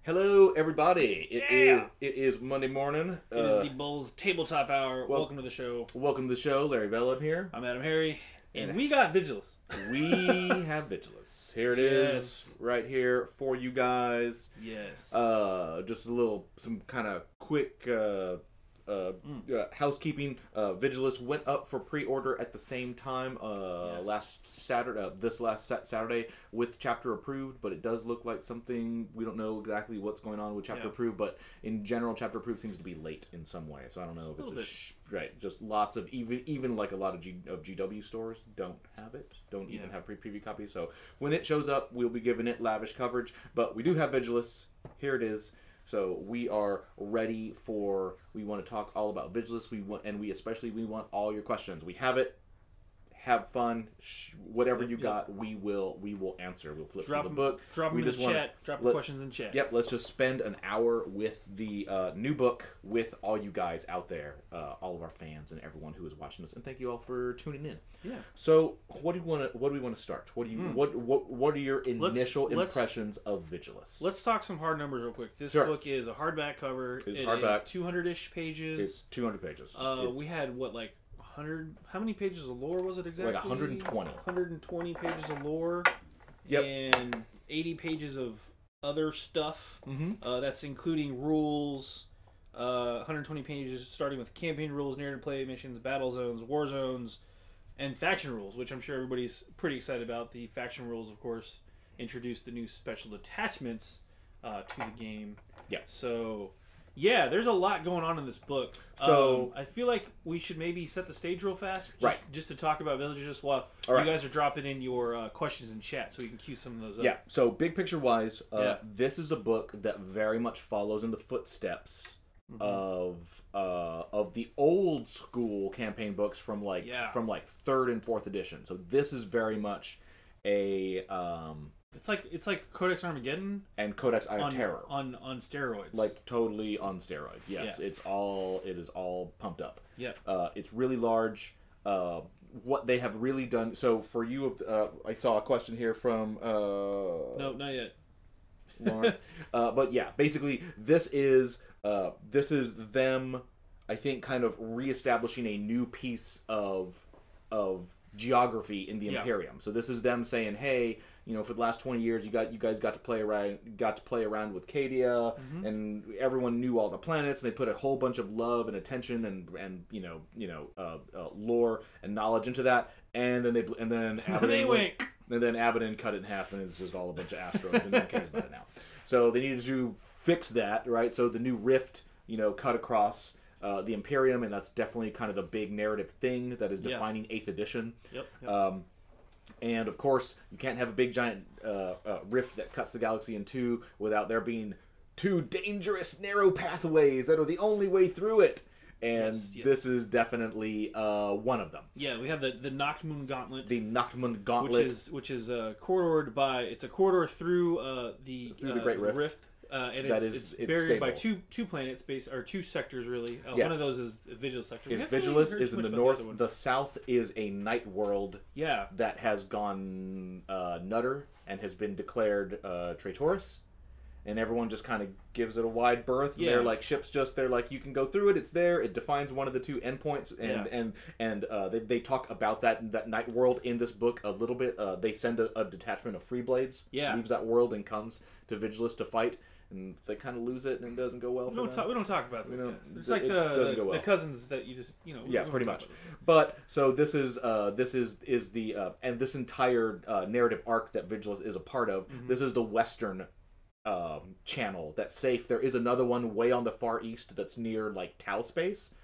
Hello, everybody. It is Monday morning. It is the Bulls Tabletop Hour. Welcome to the show. Welcome to the show. Larry Vella here. I'm Adam Harry, and we got Vigilus. We have Vigilus. Here it is, right here for you guys. Yes. Just some kind of quick housekeeping. Vigilus went up for pre-order at the same time last Saturday. This last Saturday with chapter approved, but it does look like something we don't know exactly what's going on with chapter approved. But in general, chapter approved seems to be late in some way. So I don't know if it's right. Just lots of even like a lot of GW stores don't have it. Don't even have preview copies. So when it shows up, we'll be giving it lavish coverage. But we do have Vigilus. Here it is. So we are ready for. We want to talk all about Vigilus. We want all your questions. We have it. Have fun. Whatever you got, we will answer. We'll flip through the book. Drop them in the chat. Drop the questions in chat. Yep. Let's just spend an hour with the new book with all you guys out there, all of our fans and everyone who is watching us. And thank you all for tuning in. Yeah. So what do we want to start? What are your initial impressions of Vigilus? Let's talk some hard numbers real quick. This book is a hardback cover. It is 200-ish pages. It's 200 pages. We had like 100. How many pages of lore was it exactly? Like 120. 120 pages of lore. Yep. And 80 pages of other stuff. Mm-hmm. That's including rules. 120 pages starting with campaign rules, narrative play missions, battle zones, war zones, and faction rules, which I'm sure everybody's pretty excited about. The faction rules, of course, introduced the new special attachments to the game. Yeah. So, yeah, there's a lot going on in this book. So I feel like we should maybe set the stage real fast, just to talk about Villages while you guys are dropping in your questions in chat, so we can cue some of those up. Yeah. So big picture wise, this is a book that very much follows in the footsteps of the old school campaign books from third and fourth edition. So this is very much a it's like Codex Armageddon and Codex Iron Terror on steroids. Like totally on steroids. Yes, it is all pumped up. Yeah. It's really large. What they have really done. So for you, I saw a question here from no, not yet. Lawrence. But yeah, basically this is them, I think, kind of reestablishing a new piece of geography in the Imperium. So this is them saying, hey, for the last 20 years, you guys got to play around with Cadia, and everyone knew all the planets, and they put a whole bunch of love and attention and lore and knowledge into that, and then Abaddon cut it in half, and it's just all a bunch of asteroids, and no one cares about it now. So they needed to fix that, right? So the new rift, cut across the Imperium, and that's definitely kind of the big narrative thing that is defining 8th edition. Yep. And of course, you can't have a big giant rift that cuts the galaxy in two without there being two dangerous narrow pathways that are the only way through it. And this is definitely one of them. Yeah, we have the Noctmoon Gauntlet. The Noctmoon Gauntlet, which is corridored by. It's a corridor through the Great Rift. And it's barried by two planets, or two sectors, really. One of those is Vigilus sector. Vigilus is in the north. The south is a night world that has gone nutter and has been declared traitorous. And everyone just kind of gives it a wide berth. Yeah. They're like ships. They're like, you can go through it. It's there. It defines one of the two endpoints. And they talk about that night world in this book a little bit. They send a detachment of Free Blades. Leaves that world and comes to Vigilus to fight. And they kind of lose it, and it doesn't go well for them. We don't talk about those guys. It's like the cousins that you just pretty much. But so this is the and this entire narrative arc that Vigilus is a part of. This is the Western channel that's safe. There is another one way on the far east that's near like Tau space.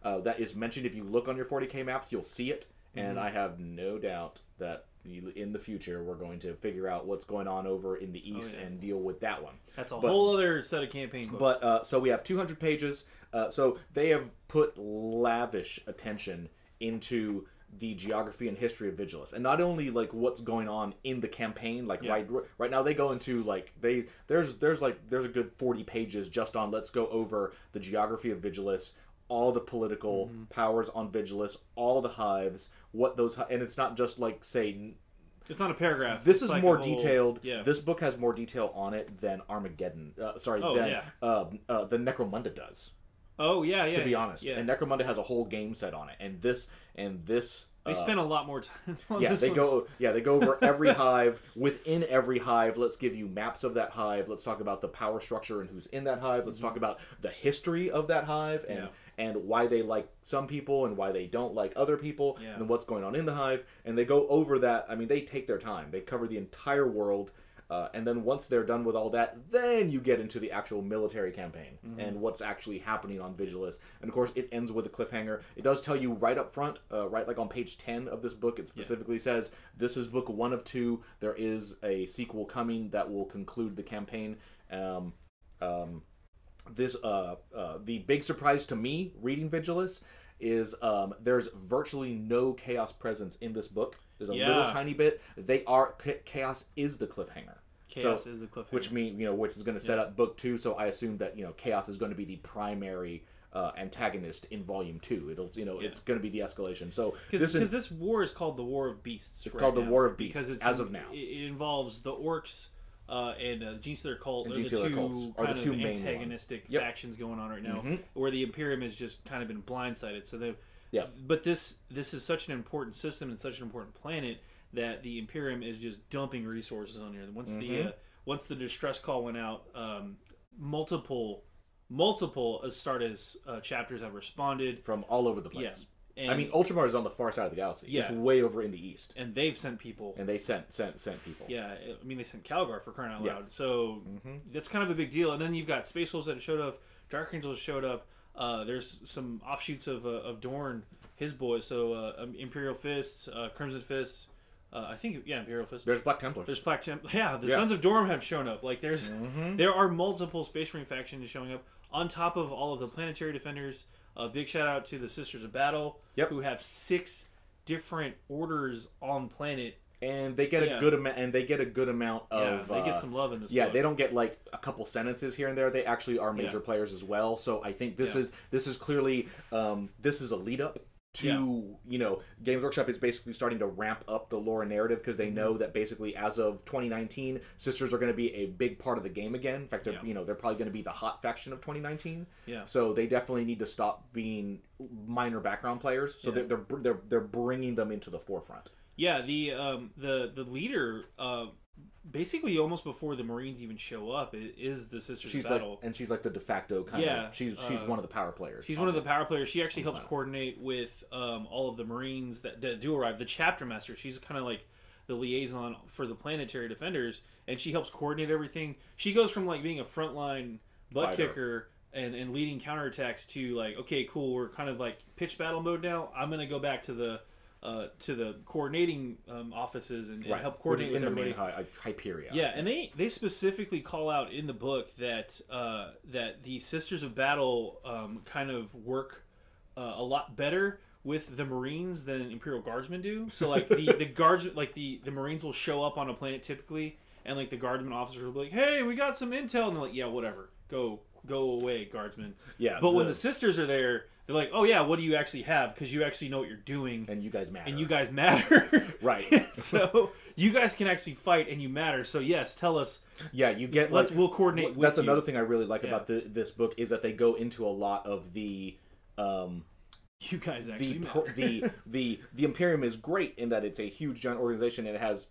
That is mentioned. If you look on your 40K maps, you'll see it, and I have no doubt that in the future we're going to figure out what's going on over in the east and deal with that one. That's a whole other set of campaign books. But so we have 200 pages. So they have put lavish attention into the geography and history of Vigilus, and not only like what's going on in the campaign. Like right now they go into like there's a good 40 pages just on let's go over the geography of Vigilus, all the political powers on Vigilus, all the hives, what those, and it's not just like say It's not a paragraph. This it's is like more a whole, detailed. Yeah. This book has more detail on it than Armageddon. Than Necromunda does. Oh yeah. To be honest, yeah. and Necromunda has a whole game set on it, and this. They spend a lot more time on yeah, this they go over every hive. Within every hive, let's give you maps of that hive. Let's talk about the power structure and who's in that hive. Let's talk about the history of that hive and why they like some people and why they don't like other people and what's going on in the hive. And they go over that. I mean, they take their time. They cover the entire world. And then once they're done with all that, then you get into the actual military campaign and what's actually happening on Vigilus. And of course, it ends with a cliffhanger. It does tell you right up front, right like on page 10 of this book, it specifically says, this is book 1 of 2. There is a sequel coming that will conclude the campaign. The big surprise to me reading Vigilus is there's virtually no chaos presence in this book. There's a little tiny bit. Chaos is the cliffhanger. Chaos is the cliffhanger. Which which is going to set up book 2. So I assume that Chaos is going to be the primary antagonist in volume 2. It'll it's going to be the escalation. So because this war is called the War of Beasts. It's called the War of Beasts because as of now. It involves the orcs. And the Genestealer cult are the two main antagonistic factions going on right now, where the Imperium has just kind of been blindsided. So but this is such an important system and such an important planet that the Imperium is just dumping resources on here. Once the distress call went out, multiple Astartes chapters have responded from all over the place. Yeah. I mean, Ultramar is on the far side of the galaxy. Yeah. It's way over in the east. And they've sent people. And they sent people. Yeah, I mean, they sent Calgar for crying out loud. Yeah. So that's kind of a big deal. And then you've got Space Wolves that showed up. Dark Angels showed up. There's some offshoots of Dorn, his boys. So Imperial Fists, Crimson Fists. I think, Imperial Fists. There's Black Templars. There's Black Templars. Yeah, the Sons of Dorm have shown up. Like, there are multiple Space Marine factions showing up on top of all of the planetary defenders. A big shout out to the Sisters of Battle, who have 6 different orders on planet, and they get a good amount. And they get a good amount of. They get some love in this. Yeah, book. They don't get like a couple sentences here and there. They actually are major players as well. So I think this is clearly this is a lead up to Games Workshop is basically starting to ramp up the lore and narrative because they know that basically as of 2019, Sisters are going to be a big part of the game again. In fact, they're they're probably going to be the hot faction of 2019. Yeah. So they definitely need to stop being minor background players. So they're bringing them into the forefront. Yeah. The leader. Basically, almost before the Marines even show up, is the Sisters of Battle. And she's like the de facto kind of... She's one of the power players. She's one of the power players. She actually helps coordinate with all of the Marines that do arrive. The Chapter Master, she's kind of like the liaison for the planetary defenders, and she helps coordinate everything. She goes from like being a frontline butt kicker and leading counterattacks to like, okay, cool, we're kind of like pitch battle mode now. I'm going to go back to the coordinating offices and help coordinate with everybody. Hyperia. Yeah, and they specifically call out in the book that that the Sisters of Battle kind of work a lot better with the Marines than Imperial Guardsmen do. So like the guards, like the Marines will show up on a planet typically, and like the Guardsmen officers will be like, "Hey, we got some intel," and they're like, "Yeah, whatever, go away, Guardsmen." Yeah, but when the Sisters are there, they're like, "Oh yeah, what do you actually have? Because you actually know what you're doing, and you guys matter. And you guys matter, right? So you guys can actually fight, and you matter. So yes, tell us. Yeah, you get. We'll coordinate. With that's another thing I really like about this book is that they go into a lot of the. You guys actually the Imperium is great in that it's a huge giant organization and it has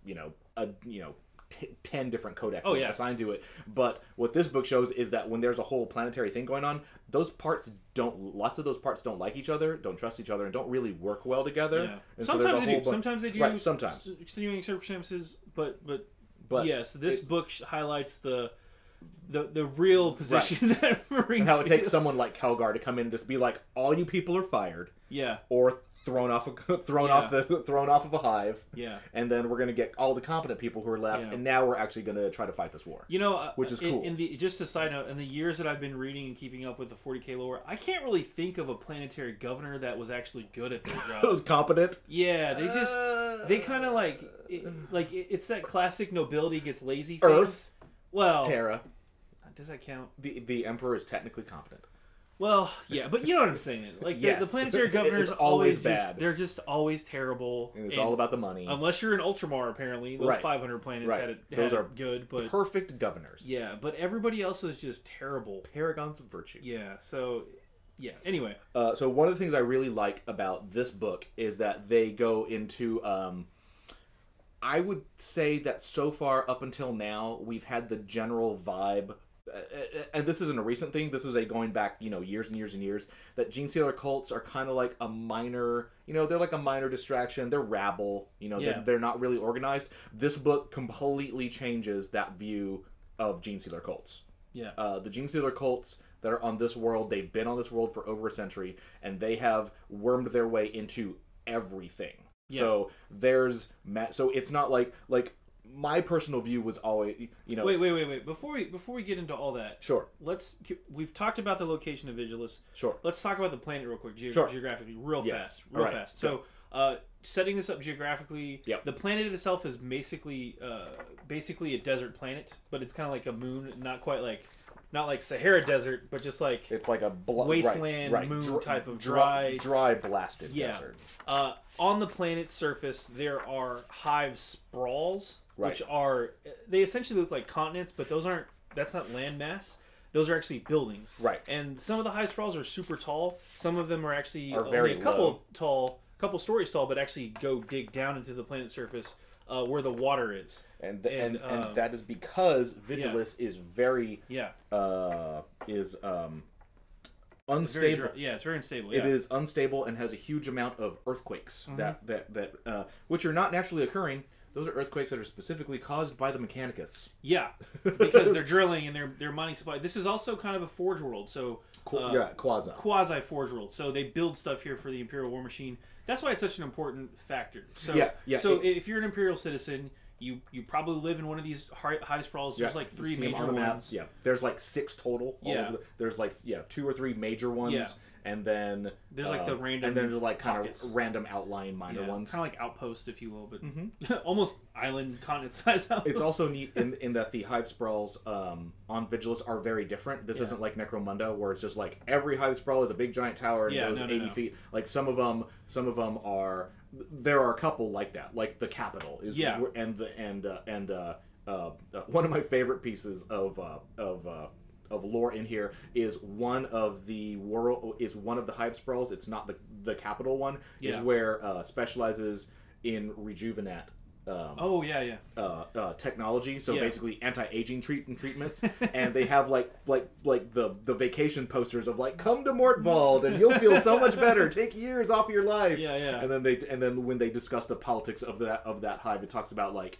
10 different codexes assigned to it. But what this book shows is that when there's a whole planetary thing going on, lots of those parts don't like each other, don't trust each other, and don't really work well together. Yeah. And sometimes they do. Sometimes they do. Right, sometimes. Extenuating circumstances, but yes, this book highlights the real position that Marines and how it takes someone like Calgar to come in and just be like, all you people are fired. Yeah. Or thrown off of a hive. Yeah. And then we're going to get all the competent people who are left, and now we're actually going to try to fight this war. Which is cool. Just a side note, in the years that I've been reading and keeping up with the 40K lore, I can't really think of a planetary governor that was actually good at their job. Was competent? Yeah, they kind of it's that classic nobility gets lazy thing. Earth. Well, Terra. Does that count? The Emperor is technically competent. Well, yeah, but you know what I'm saying. Like the Yes. planetary governors It's always just bad. they're just always terrible. And it's all about the money. Unless you're an Ultramar, apparently those Right. 500 planets Right. had it Those are good, but perfect governors. yeah, but everybody else is just terrible. Paragons of virtue. Yeah. So yeah. Anyway, So one of the things I really like about this book is that they go into. I would say that so far up until now, we've had the general vibe, and this isn't a recent thing. This is a going back, years and years and years. That Gene Stealer cults are kind of like a minor, they're like a minor distraction. They're rabble, they're not really organized. This book completely changes that view of Gene Stealer cults. yeah. The Gene Stealer cults that are on this world, they've been on this world for over a century, and they have wormed their way into everything. Yeah. So so it's not like my personal view was always, Wait. Before we get into all that, Sure. We've talked about the location of Vigilus. Sure. Let's talk about the planet real quick, Sure. geographically, real Yes. fast, real All right. fast. So, setting this up geographically, Yep. the planet itself is basically a desert planet, but it's kind of like a moon, not like Sahara Desert, but just like It's like a wasteland moon type of dry blasted yeah. desert. On the planet's surface, there are hive sprawls, Right. which they essentially look like continents, but that's not landmass. Those are actually buildings. Right. And some of the hive sprawls are super tall. Some of them are actually very only a couple stories tall, but actually go dig down into the planet's surface where the water is. And that is because Vigilus is very Yeah. Unstable. It's very unstable. It is unstable and has a huge amount of earthquakes that which are not naturally occurring. Those are earthquakes that are specifically caused by the Mechanicus. Yeah, because they're drilling and they're mining supply. This is also kind of a forge world, so quasi forge world. So they build stuff here for the Imperial War Machine. That's why it's such an important factor. So So if you're an Imperial citizen, you probably live in one of these hive sprawls. There's like 3 major ones. Yeah, there's like 6 total. There's like 2 or 3 major ones. Yeah. And then there's like the random, and then there's like kind pockets. of random outlying minor ones, kind of like outposts, if you will, but almost island continent size outposts. It's also neat in that the hive sprawls on Vigilus are very different. This isn't like Necromunda, where it's just like every hive sprawl is a big giant tower and goes 80 feet. Like some of them are. There are a couple like that, like the Capitol is, and one of my favorite pieces of lore in here is one of the hive sprawls. It's not the capital one. Is where specializes in rejuvenate. Technology. So basically anti-aging treatments, and they have like the vacation posters of like, come to Mortwald and you'll feel so much better. Take years off your life. And then when they discuss the politics of that hive, it talks about like,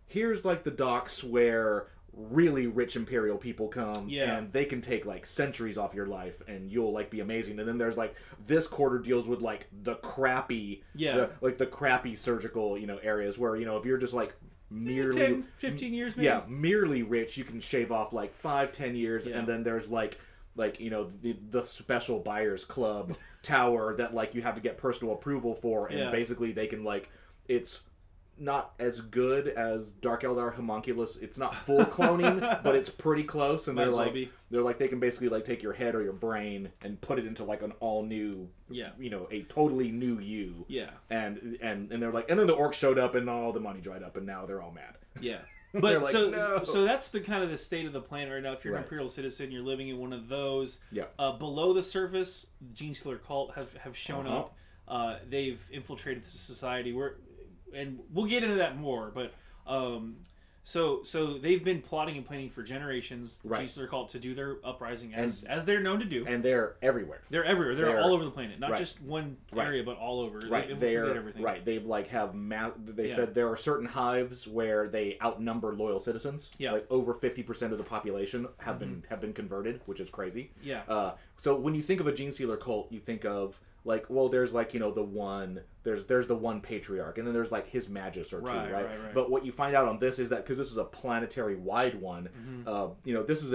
here's like the docks where really rich imperial people come and they can take like centuries off your life and you'll like be amazing. And then there's like this quarter deals with like the crappy the crappy surgical areas where if you're just like merely 10, 15 years maybe. Merely rich, you can shave off like 5-10 years. And then there's like the special buyers club tower that like you have to get personal approval for, and basically they can like, it's not as good as Dark Eldar Homunculus. It's not full cloning, but it's pretty close. And they can basically like take your head or your brain and put it into like an all new, a totally new you. And they're like, and then the orcs showed up and all the money dried up and now they're all mad. But like, so that's the kind of the state of the planet right now. If you're an Imperial citizen, you're living in one of those. Below the surface, Gene Stealer cult have shown up. They've infiltrated the society. And we'll get into that more, but so they've been plotting and planning for generations. Gene Stealer cult to do their uprising as they're known to do, and they're everywhere. They're everywhere. They're all over the planet, not just one area, but all over. They've infiltrated everything. They've like they said there are certain hives where they outnumber loyal citizens. Like over 50% of the population have been converted, which is crazy. So when you think of a Gene Stealer cult, you think of like, well, there's like there's the one patriarch, and then there's like his magus or two, right? But what you find out on this is that because this is a planetary wide one, this is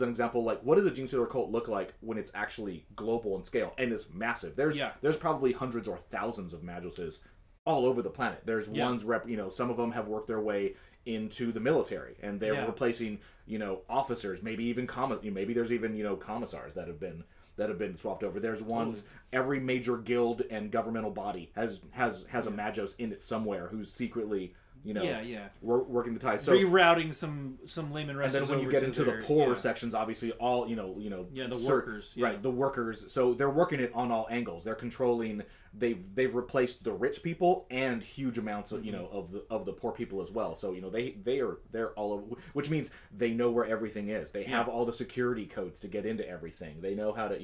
an example. Like, what does a Gene Stealer cult look like when it's actually global in scale and it's massive? There's probably hundreds or thousands of maguses all over the planet. There's ones some of them have worked their way into the military and they're replacing officers, maybe even maybe there's even commissars that have been that have been swapped over. There's ones every major guild and governmental body has a Magos in it somewhere who's secretly working the ties. So rerouting some layman and wrestlers. then when you get into the poorer sections, obviously all the workers, right, the workers. So they're working it on all angles. They're controlling. They've replaced the rich people and huge amounts of of the poor people as well. So they're all over, which means they know where everything is. They have all the security codes to get into everything. They know how to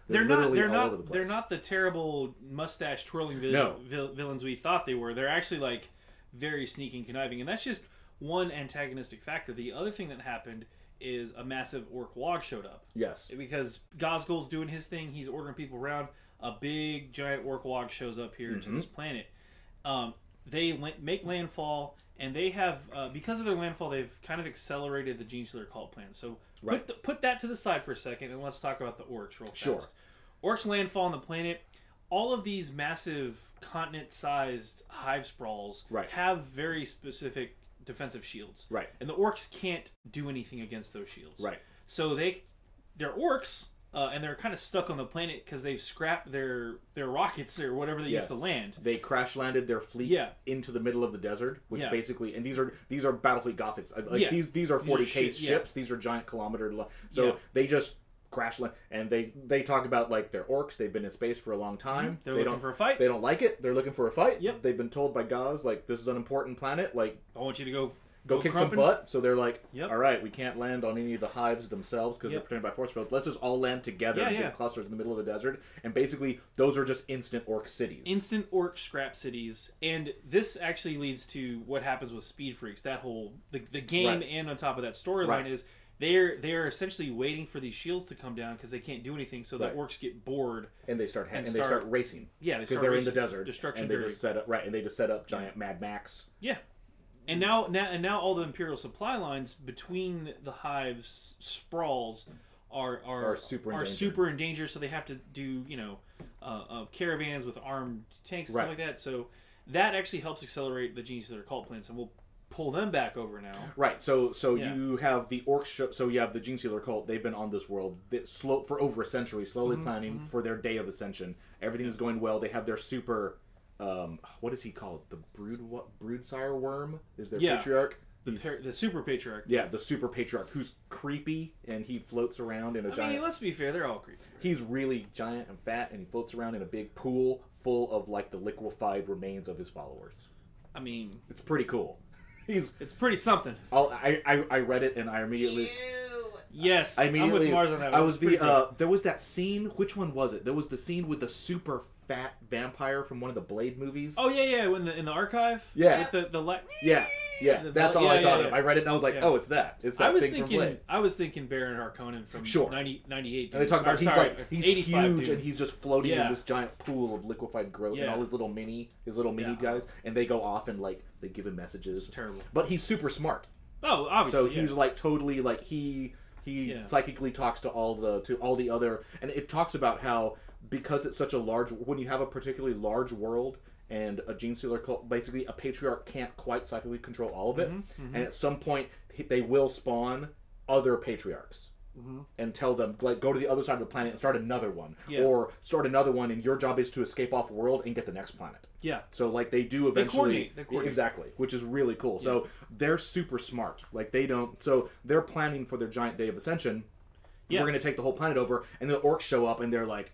they're literally all over the place. They're not the terrible mustache twirling villains we thought they were. They're actually like very sneaky and conniving, and that's just one antagonistic factor. The other thing that happened is a massive orc log showed up. Yes, because Gosgul's doing his thing. He's ordering people around. A big giant orc log shows up here to this planet. They make landfall, and they have because of their landfall, they've kind of accelerated the Gene Stealer cult plan. So put that to the side for a second, and let's talk about the orcs real fast. Sure. Orcs landfall on the planet. All of these massive continent-sized hive sprawls have very specific defensive shields. Right. And the orcs can't do anything against those shields. Right. So they're orcs. And they're kind of stuck on the planet because they've scrapped their rockets or whatever they used to land. They crash landed their fleet into the middle of the desert, which basically, and these are Battlefleet Gothics. These are 40K ships. These are giant kilometer. So they just crash land, and they talk about like they're orcs. They've been in space for a long time. They're looking for a fight. They don't like it. They're looking for a fight. Yep. They've been told by Gaz like this is an important planet. Like I want you to go kick some butt. So they're like, yep. All right, we can't land on any of the hives themselves because they're protected by force fields. Let's just all land together in big clusters in the middle of the desert. And basically, those are just instant orc cities. Instant orc scrap cities. And this actually leads to what happens with Speed Freaks. That whole the game and on top of that storyline is they're essentially waiting for these shields to come down because they can't do anything. So the orcs get bored and they start racing. Yeah, because they're in the desert. Destruction and they just set up giant Mad Max. Yeah. And now all the Imperial supply lines between the hives sprawls are super in danger. So they have to do caravans with armed tanks and stuff like that. So that actually helps accelerate the Gene Stealer cult plans, and we'll pull them back over now. Right. So you have the orcs. So you have the Gene Stealer cult. They've been on this world for over a century, slowly planning for their day of ascension. Everything is going well. They have their super. What is he called? The Broodsire worm is their patriarch. The super patriarch. Yeah, the super patriarch who's creepy and he floats around in a giant. I mean, let's be fair, they're all creepy. He's really giant and fat, and he floats around in a big pool full of like the liquefied remains of his followers. I mean, it's pretty cool. It's pretty something. I read it and I immediately. Yes, I'm with Mars on that. I was there was that scene. Which one was it? There was the scene with the super fat vampire from one of the Blade movies. Oh yeah. In the archive. Yeah. With the Yeah. That's all I thought of. I read it and I was like, oh, it's that. It's that thing from Blade. I was thinking Baron Harkonnen from 98. And they talk about he's huge dude. And he's just floating in this giant pool of liquefied growth and all his little mini guys, and they go off and like they give him messages. It's terrible. But he's super smart. Oh, obviously. So he's like totally like he psychically talks to all the other, and it talks about how because it's such a large, when you have a particularly large world and a Gene Stealer cult, basically a patriarch can't quite psychically control all of it, and at some point they will spawn other patriarchs and tell them like go to the other side of the planet and start another one, or start another one, and your job is to escape off world and get the next planet. Yeah. So like they do eventually. They coordinate. Exactly, which is really cool. Yeah. So they're super smart. Like they don't. So they're planning for their giant day of ascension. Yeah. We're going to take the whole planet over, and the orcs show up, and they're like,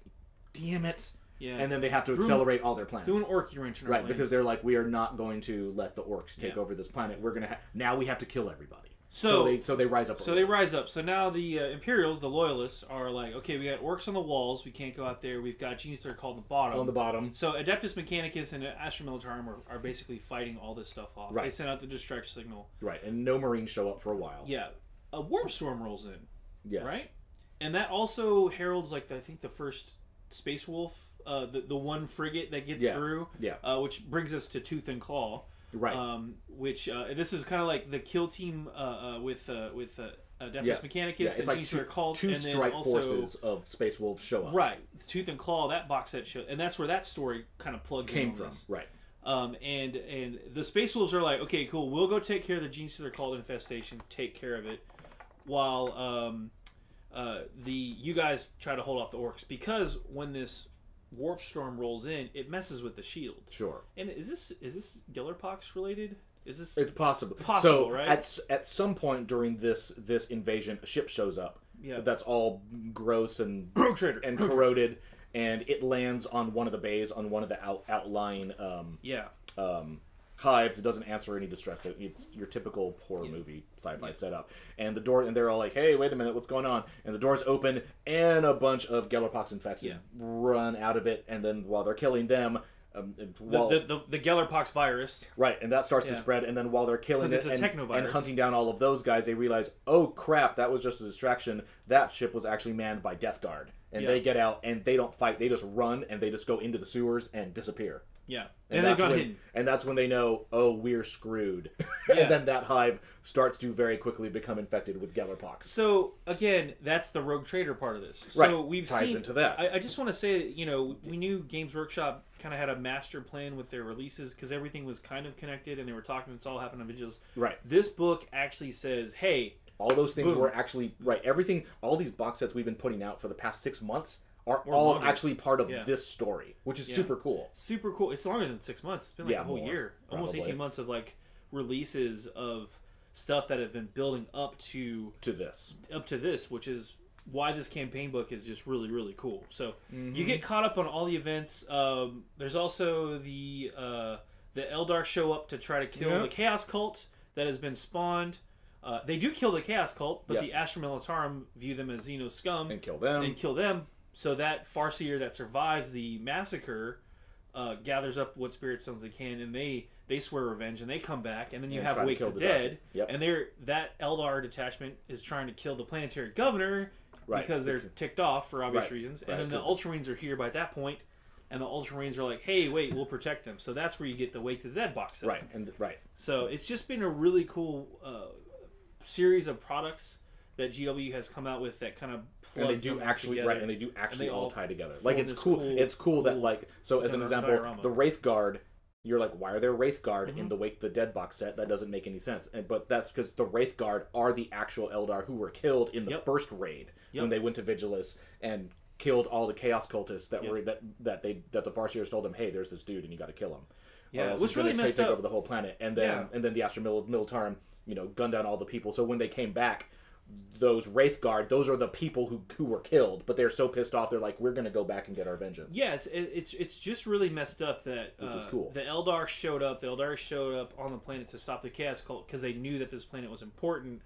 "Damn it!" Yeah. And then they have to accelerate all their plans. Do an orc wrench in our plans. Because they're like, we are not going to let the orcs take over this planet. We're gonna now we have to kill everybody. So they rise up. They rise up. So now the Imperials, the Loyalists, are like, okay, we got orcs on the walls. We can't go out there. We've got Gene Stealer called on the bottom. So Adeptus Mechanicus and Astra Militarum are basically fighting all this stuff off. Right. They send out the distract signal. Right, and no Marines show up for a while. Yeah, a Warp Storm rolls in. Yes. Right, and that also heralds like I think the first Space Wolf, the one frigate that gets through. Yeah. Which brings us to Tooth and Claw. Right. Which this is kind of like the kill team with Adeptus Mechanicus and Gene Stealer Cult, two and strike then also, forces of Space Wolves show up. Right. Tooth and Claw, that box set show, and that's where that story kind of plugs came in from. This. Right. And the Space Wolves are like, okay, cool, we'll go take care of the Gene Stealer Cult infestation, take care of it, while you guys try to hold off the orcs because when this warp storm rolls in, it messes with the shield. Sure. And is this Gellerpox related? Is this? It's possible. Possible, so right? At some point during this invasion, a ship shows up. Yeah. That's all gross and Trader. and corroded, and it lands on one of the bays on one of the outlying hives. It doesn't answer any distress. It's your typical horror movie sci-fi setup. And they're all like, "Hey, wait a minute, what's going on?" And the doors open, and a bunch of Gellerpox infected run out of it. And then while they're killing them, the Gellerpox virus, right, and that starts to spread. And then while they're killing it and hunting down all of those guys, they realize, "Oh crap, that was just a distraction. That ship was actually manned by Death Guard." And they get out and they don't fight. They just run and they just go into the sewers and disappear. Yeah, and they've gone hidden. And that's when they know, oh, we're screwed. And then that hive starts to very quickly become infected with Gellerpox. So again, that's the rogue trader part of this. So right. we've ties seen, into that. I just want to say, we knew Games Workshop kind of had a master plan with their releases because everything was kind of connected, and they were talking. It's all happened on Vigils. Right. This book actually says, hey. All those things boom. were actually right. Everything, all these box sets we've been putting out for the past 6 months are or all longer. actually part of this story, which is super cool. Super cool. It's longer than 6 months. It's been like a whole year, almost probably. 18 months of like releases of stuff that have been building up to this, which is why this campaign book is just really, really cool. So you get caught up on all the events. There's also the Eldar show up to try to kill the Chaos Cult that has been spawned. They do kill the Chaos Cult, but the Astra Militarum view them as Xeno scum and kill them. So that Farseer that survives the massacre gathers up what spirit stones they can, and they swear revenge, and they come back, and then you have Wake the Dead, and that Eldar detachment is trying to kill the planetary governor because they're ticked off for obvious reasons, and then the Ultramarines are here by that point, and the Ultramarines are like, hey, wait, we'll protect them. So that's where you get the Wake the Dead box set. So it's just been a really cool series of products that GW has come out with that kind of and they do actually all tie together. Like it's cool. It's cool that like so as an example, diorama. The Wraith Guard. You're like, why are there Wraith Guard in the Wake the Dead box set? That doesn't make any sense. But that's because the Wraith Guard are the actual Eldar who were killed in the first raid when they went to Vigilus and killed all the Chaos Cultists that were that the Farseers told them, hey, there's this dude and you got to kill him. Yeah, it was really messed up. Take over the whole planet, and then the Astra Militarum, gunned down all the people. So when they came back, those Wraith Guard, those are the people who were killed, but they're so pissed off, they're like, we're going to go back and get our vengeance. Yes, it's just really messed up that which is cool. The Eldar showed up on the planet to stop the Chaos Cult because they knew that this planet was important,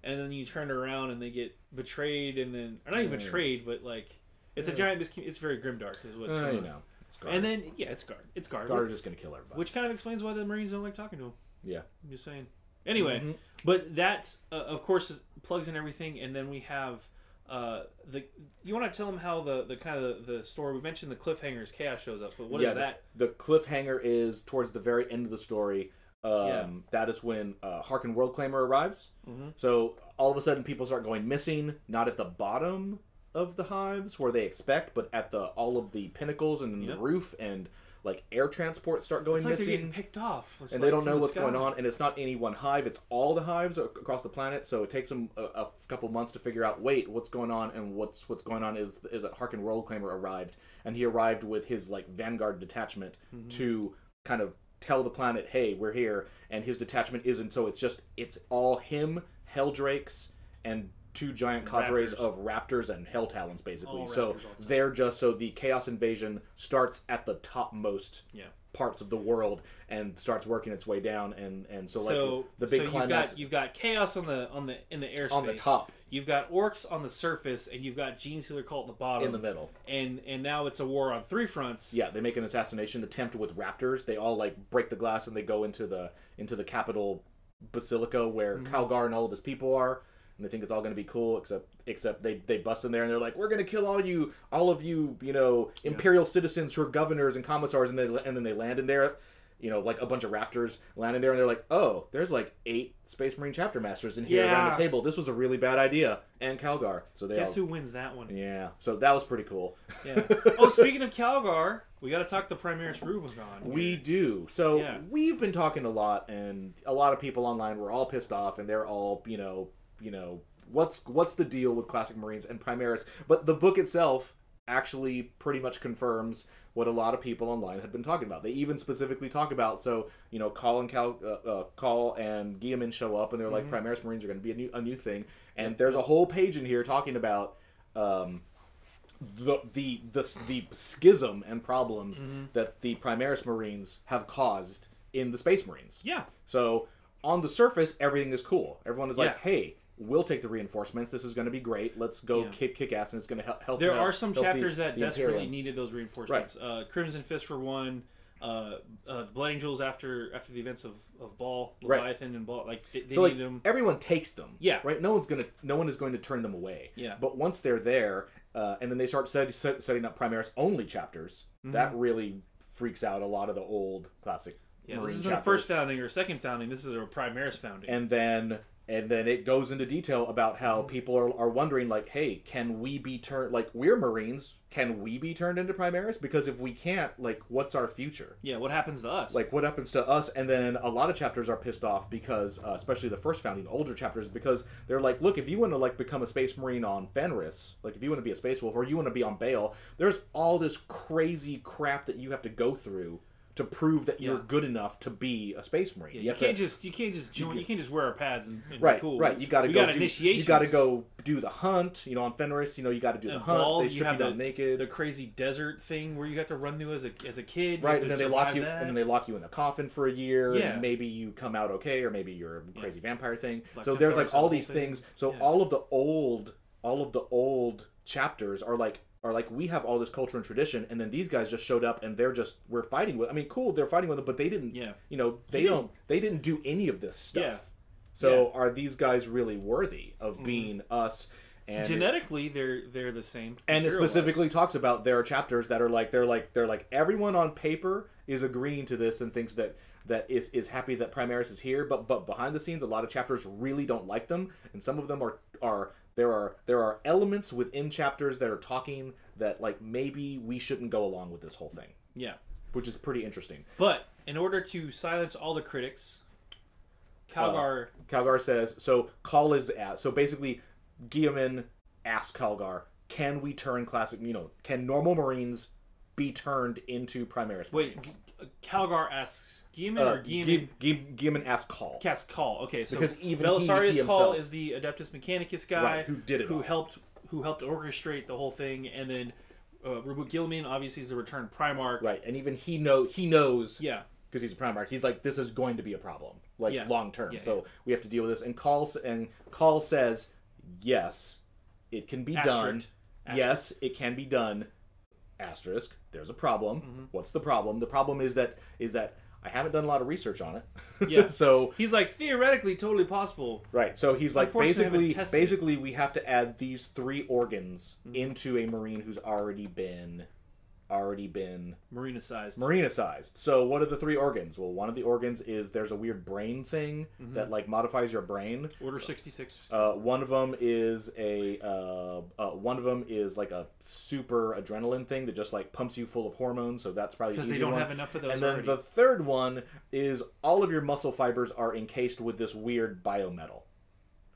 and then you turn around and they get betrayed, and then, or not even betrayed, but like, it's a giant, it's very grimdark is what's going on. It's Guard. And then, it's Guard. It's Guard. Guard are just going to kill everybody. Which kind of explains why the Marines don't like talking to him. Yeah. I'm just saying. Anyway, but that's of course plugs in everything, and then we have You want to tell them how the kind of the story? We mentioned the cliffhanger is Chaos shows up, but what is that? The cliffhanger is towards the very end of the story. That is when Harken Worldclaimer arrives. So all of a sudden, people start going missing. Not at the bottom of the hives where they expect, but at all of the pinnacles and the roof and. Like air transport start going missing. They're getting picked off. And they don't know what's going on. And it's not any one hive. It's all the hives across the planet. So it takes them a couple months to figure out, wait, what's going on? And what's going on is that Harken Worldclaimer arrived. And he arrived with his like Vanguard detachment to kind of tell the planet, hey, we're here. And his detachment isn't. So it's all him, Helldrakes, and two giant cadres of raptors and hell talons, basically. So they're so the Chaos Invasion starts at the topmost parts of the world and starts working its way down, and so like the big climax. You've got Chaos in the airspace on the top. You've got orcs on the surface, and you've got Gene Stealer Cult in the bottom, in the middle. And now it's a war on three fronts. Yeah, they make an assassination attempt with raptors. They all like break the glass and they go into the capital basilica where Calgar and all of his people are. And they think it's all going to be cool, except they bust in there and they're like, we're going to kill all of you, imperial citizens who are governors and commissars, and then they land in there, like a bunch of raptors land in there, and they're like, oh, there's like 8 Space Marine chapter masters in here around the table. This was a really bad idea, and Calgar. So guess who wins that one? Yeah, so that was pretty cool. Yeah. Oh, speaking of Calgar, we got to talk the Primaris Rubicon. We do. So we've been talking a lot, and a lot of people online were all pissed off, and they're all what's the deal with Classic Marines and Primaris? But the book itself actually pretty much confirms what a lot of people online had been talking about. They even specifically talk about, so Call and Guilliman show up and they're like, Primaris Marines are going to be a new thing, and there's a whole page in here talking about the schism and problems that the Primaris Marines have caused in the Space Marines. Yeah. So on the surface, everything is cool. Everyone is like, hey, we'll take the reinforcements. This is going to be great. Let's go kick ass, and it's going to help. There are some chapters that desperately Imperium. needed those reinforcements. Right. Crimson Fist for one. Blood Angels after the events of Baal, Leviathan, and Baal. Like they need them. Everyone takes them. Yeah. Right. No one is going to turn them away. Yeah. But once they're there, and then they start setting up Primaris only chapters, that really freaks out a lot of the old classic. Yeah, Marine this isn't a first founding or second founding. This is a Primaris founding. And then it goes into detail about how people are wondering, like, hey, can we be turned, like, we're Marines, can we be turned into Primaris? Because if we can't, like, what's our future? Yeah, what happens to us? Like, what happens to us? And then a lot of chapters are pissed off because, especially the first founding, older chapters, because they're like, look, if you want to, like, become a Space Marine on Fenris, like, if you want to be a Space Wolf, or you want to be on Baal, there's all this crazy crap that you have to go through to prove that you're good enough to be a Space Marine. Yeah, you can't just wear our pads and right, be cool. Right, you got to go. You got to go do the hunt. On Fenris, you got to do the hunt. Balls, they strip you down naked. The crazy desert thing where you have to run through as a kid. Right, and then they lock you. That. And then they lock you in a coffin for a year. Yeah. And maybe you come out okay, or maybe you're a crazy vampire thing. Like so there's like all these things. So all of the old chapters are like we have all this culture and tradition, and then these guys just showed up and we're fighting with. I mean, cool, they're fighting with them, but they didn't. Yeah. They didn't do any of this stuff. Yeah. So are these guys really worthy of being us? And genetically, they're the same. And it specifically talks about there are chapters that are like they're like everyone on paper is agreeing to this and thinks that is happy that Primaris is here, but behind the scenes, a lot of chapters really don't like them, and some of them are. There are elements within chapters that are talking that, like, maybe we shouldn't go along with this whole thing. Yeah. Which is pretty interesting. But in order to silence all the critics, Calgar says, so Call is at, so basically Guilliman asks Calgar, can we turn classic, can normal Marines be turned into Primaris Marines? Wait, Calgar asks Guilliman or Guilliman? Guilliman asks Call. Cast Call. Okay, so because even Belisarius Call is the Adeptus Mechanicus guy, right, who did it, who helped orchestrate the whole thing, and then Reboot Guilliman obviously is the returned Primarch, right? And even he knows, yeah, because he's a Primarch. He's like, this is going to be a problem, like long term. Yeah, so we have to deal with this. And Call says, yes, it can be done. Yes, it can be done. Asterisk. There's a problem. What's the problem? The problem is that I haven't done a lot of research on it. Yeah. So he's like, theoretically totally possible. Right. So he's like, basically we have to add these 3 organs into a Marine who's already been Marinicized. So what are the 3 organs? Well, one of the organs is there's a weird brain thing that like modifies your brain. Order 66. One of them is like a super adrenaline thing that just like pumps you full of hormones. So that's probably because they don't have enough of those. And then the third one is all of your muscle fibers are encased with this weird biometal.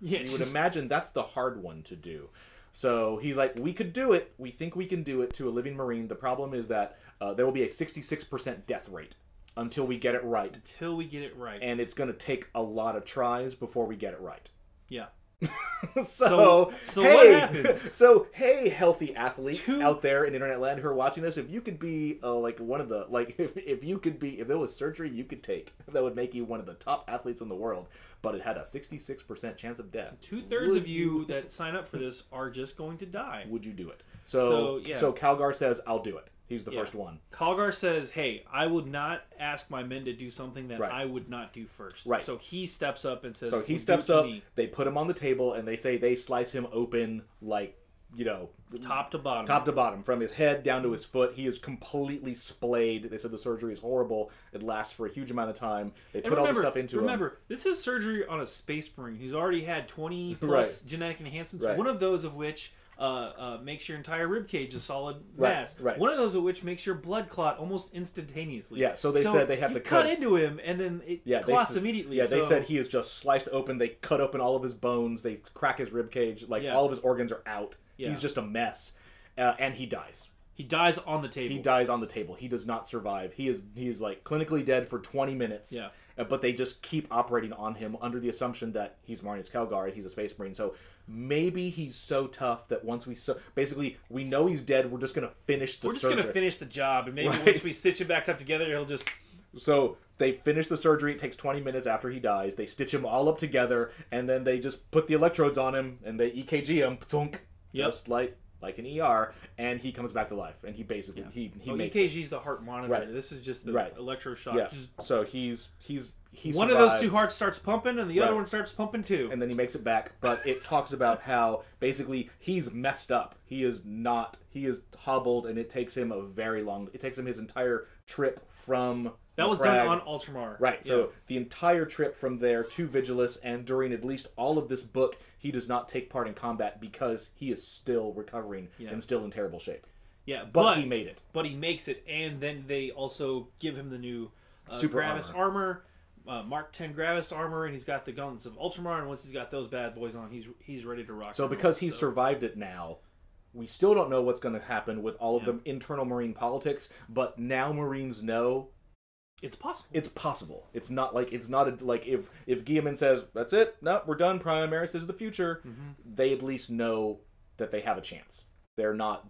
Yeah, you would imagine that's the hard one to do. So he's like, we could do it. We think we can do it to a living Marine. The problem is that there will be a 66% death rate until we get it right. And it's going to take a lot of tries before we get it right. Yeah. so hey, what happens? So hey, healthy athletes out there in internet land who are watching this, if you could be like one of the if there was surgery you could take that would make you one of the top athletes in the world, but it had a 66% chance of death. 2/3 of you that sign up for this are just going to die. Would you do it? So Calgar says, I'll do it. He's the first one. Calgar says, hey, I would not ask my men to do something that I would not do first. Right. So he steps up and says, they put him on the table, and they say they slice him open like, top to bottom. Top to bottom. From his head down to his foot. He is completely splayed. They said the surgery is horrible. It lasts for a huge amount of time. They put all the stuff into him. Remember, this is surgery on a Space Marine who's already had 20 plus genetic enhancements. Right. One of those of which makes your entire rib cage a solid Right, mass. right. One of those of which makes your blood clot almost instantaneously. Yeah, so they said they have to cut into him, and then it clots immediately. Yeah, they so... said he is just sliced open. They cut open all of his bones. They crack his rib cage. Like, all of his organs are out. Yeah. He's just a mess. And he dies. He dies on the table. He dies on the table. He does not survive. He is like clinically dead for 20 minutes. Yeah. But they just keep operating on him under the assumption that he's Marnius Calgar and he's a space marine. So maybe he's so tough that once basically we know he's dead, we're just going to finish the surgery. We're just going to finish the job, and maybe once we stitch him back up together, he'll just... So they finish the surgery. It takes 20 minutes after he dies. They stitch him all up together, and then they just put the electrodes on him, and they EKG him, thunk, just like an ER, and he comes back to life. And he basically he makes EKG's the heart monitor. Right. This is just the electroshock. Yeah. So he's one survives. of those two hearts starts pumping, and the other one starts pumping too. And then he makes it back. But it talks about how basically he's messed up. He is hobbled, and it takes him it takes him his entire trip from that was Prague. done on Ultramar. Right. So the entire trip from there to Vigilus, and during at least all of this book, he does not take part in combat because he is still recovering and still in terrible shape. Yeah, but he made it. But he makes it, and then they also give him the new Super Gravis armor. Mark 10 Gravis armor, and he's got the gauntlets of Ultramar, and once he's got those bad boys on, he's ready to rock. So because he's survived it now, we still don't know what's going to happen with all of the internal Marine politics, but now Marines know it's possible. It's possible. It's not like if Guilliman says, that's it, no, we're done, Primaris is the future, they at least know that they have a chance. They're not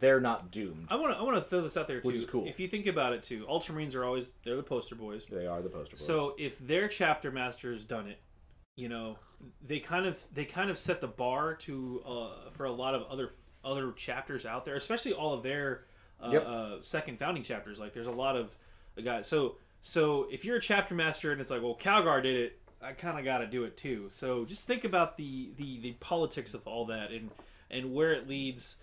doomed. I want to throw this out there too. Which is cool. If you think about it too, Ultramarines are they're the poster boys. They are the poster boys. So if their chapter master's done it, they kind of set the bar for a lot of other chapters out there, especially all of their second founding chapters. Like there's a lot of guys. So if you're a chapter master and it's like, well, Calgar did it, I kind of got to do it too. So just think about the politics of all that and where it leads.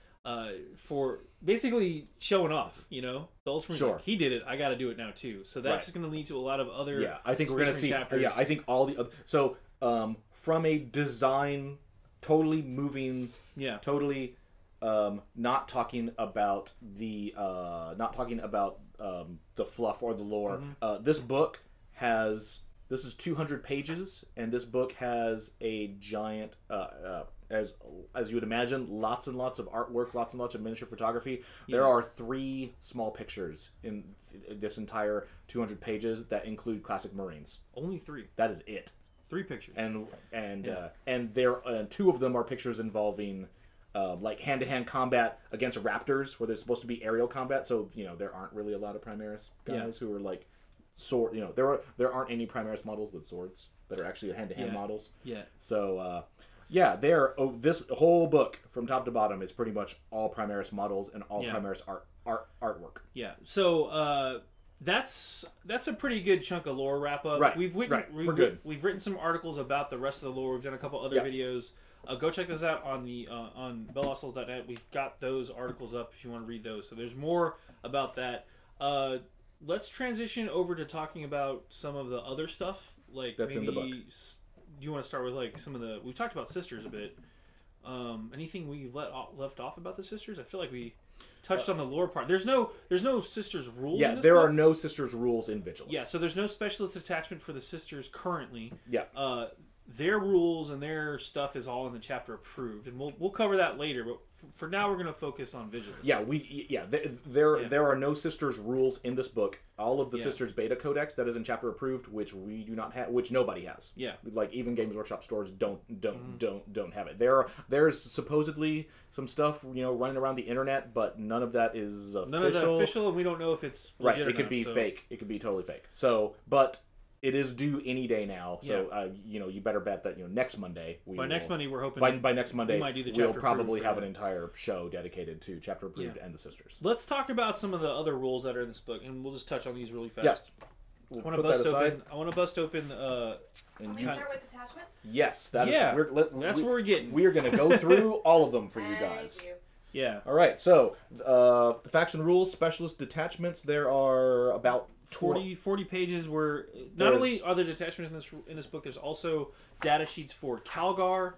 For basically showing off, the Ultramarine, like, he did it, I got to do it now too. So that's going to lead to a lot of other. Yeah, I think we're going to see. Chapters. Yeah, I think all the other. So from a design, totally moving. Yeah. Totally, not talking about the fluff or the lore. This book has. This is 200 pages, and this book has a giant, as you would imagine, lots and lots of artwork, lots and lots of miniature photography. There are 3 small pictures in this entire 200 pages that include classic Marines. Only 3. That is it. 3 pictures. And there 2 of them are pictures involving like hand-to-hand combat against raptors, where there's supposed to be aerial combat. So there aren't really a lot of Primaris guys who are like. Sword, there aren't any Primaris models with swords that are actually hand-to-hand models. Yeah. So, this whole book from top to bottom is pretty much all Primaris models and all Primaris artwork. Yeah. So that's a pretty good chunk of lore wrap up. Right. We're good. We've written some articles about the rest of the lore. We've done a couple other videos. Go check those out on the on bellossals.net. We've got those articles up if you want to read those. So there's more about that. Let's transition over to talking about some of the other stuff. Like that's maybe, in the book. Do you want to start with like some of the? We've talked about sisters a bit. Anything we left off about the sisters? I feel like we touched on the lore part. There's no sisters rules. Yeah, in this there book. are no sisters rules in Vigilus. Yeah, so there's no specialist attachment for the sisters currently. Yeah. Their rules and their stuff is all in the chapter approved, and we'll cover that later. But for now, we're going to focus on Vigilus. Yeah, there are no sisters rules in this book. All of the sisters beta codex that is in chapter approved, which we do not have, which nobody has. Yeah, like even Games Workshop stores don't have it. There's supposedly some stuff running around the internet, but none of that is official. None of that official, and we don't know if it's legit right. It could be fake. It could be totally fake. So, but. It is due any day now, so you better bet that next Monday next Monday we're hoping by next Monday we'll probably have an entire show dedicated to chapter approved and the sisters. Let's talk about some of the other rules that are in this book, and we'll just touch on these really fast. Yeah. I want to bust open. Can we start with attachments? Yes, that's where we're getting. We are going to go through all of them for you guys. Thank you. Yeah. All right. So the faction rules, specialist detachments. There are about 40 pages where not only are there detachments in this book, there's also data sheets for Calgar,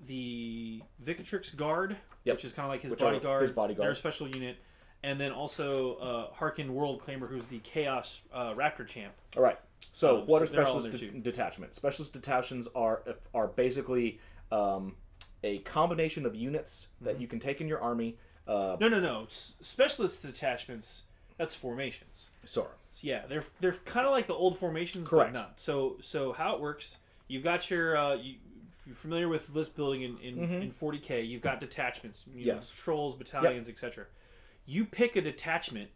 the Vicatrix Guard, Yep. which is kind of like his Which are bodyguard. his bodyguard. They're a special unit. And then also Harkin World Claimer, who's the Chaos Raptor champ. All right. So what are they're all in specialist there, too. detachments? Specialist detachments are basically a combination of units that you can take in your army. No. Specialist detachments, that's formations. Sorry. So yeah, they're kind of like the old formations, Correct. but not. So how it works, you've got your... if you're familiar with list building in 40K, you've got detachments. You know, Yes. patrols, battalions, etc. You pick a detachment,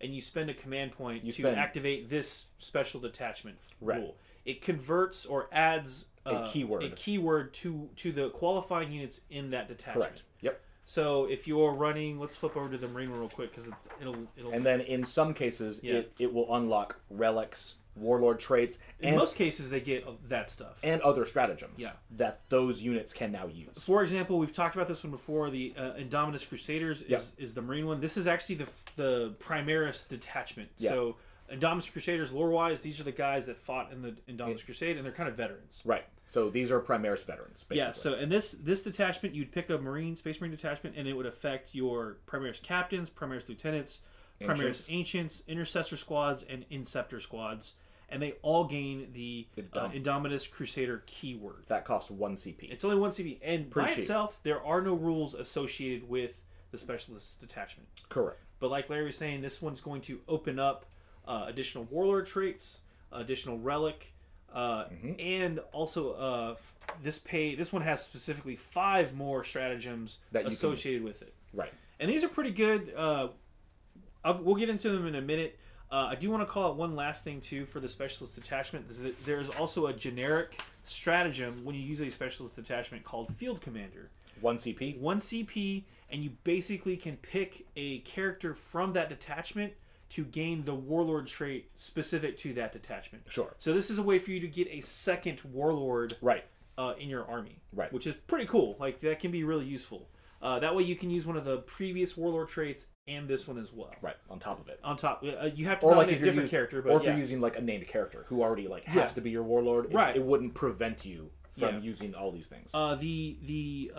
and you spend a command point to activate this special detachment rule. It converts or adds a keyword to the qualifying units in that detachment. Correct. Yep. So if you're running, let's flip over to the Marine real quick because it'll. And then in some cases, it will unlock relics, warlord traits, in most cases they get that stuff and other stratagems. Yeah. That those units can now use. For example, we've talked about this one before. The Indominus Crusaders is the Marine one. This is actually the Primaris detachment. Yeah. So Indominus Crusaders, lore-wise, these are the guys that fought in the Indominus Crusade, and they're kind of veterans. Right. So these are Primaris veterans, basically. Yeah, so in this detachment, you'd pick a Space Marine detachment, and it would affect your Primaris captains, Primaris lieutenants, Primaris ancients, intercessor squads, and inceptor squads. And they all gain the Indominus Crusader keyword. That costs 1 CP. It's only 1 CP. And Pretty by cheap. itself, there are no rules associated with the Specialist detachment. Correct. But like Larry was saying, this one's going to open up additional Warlord traits, additional Relic, and also this one has specifically 5 more stratagems associated with it. Right. And these are pretty good. We'll get into them in a minute. I do want to call out one last thing, too, for the Specialist Detachment. There's also a generic stratagem when you use a Specialist Detachment called Field Commander. 1 CP? 1 CP, and you basically can pick a character from that detachment to gain the Warlord trait specific to that detachment. Sure. So this is a way for you to get a second Warlord in your army. Right. Which is pretty cool. Like, that can be really useful. That way you can use one of the previous Warlord traits and this one as well. Right, on top of it. On top. You have to nominate a different character. But or if you're using like a named character who already has to be your warlord, it wouldn't prevent you from using all these things. The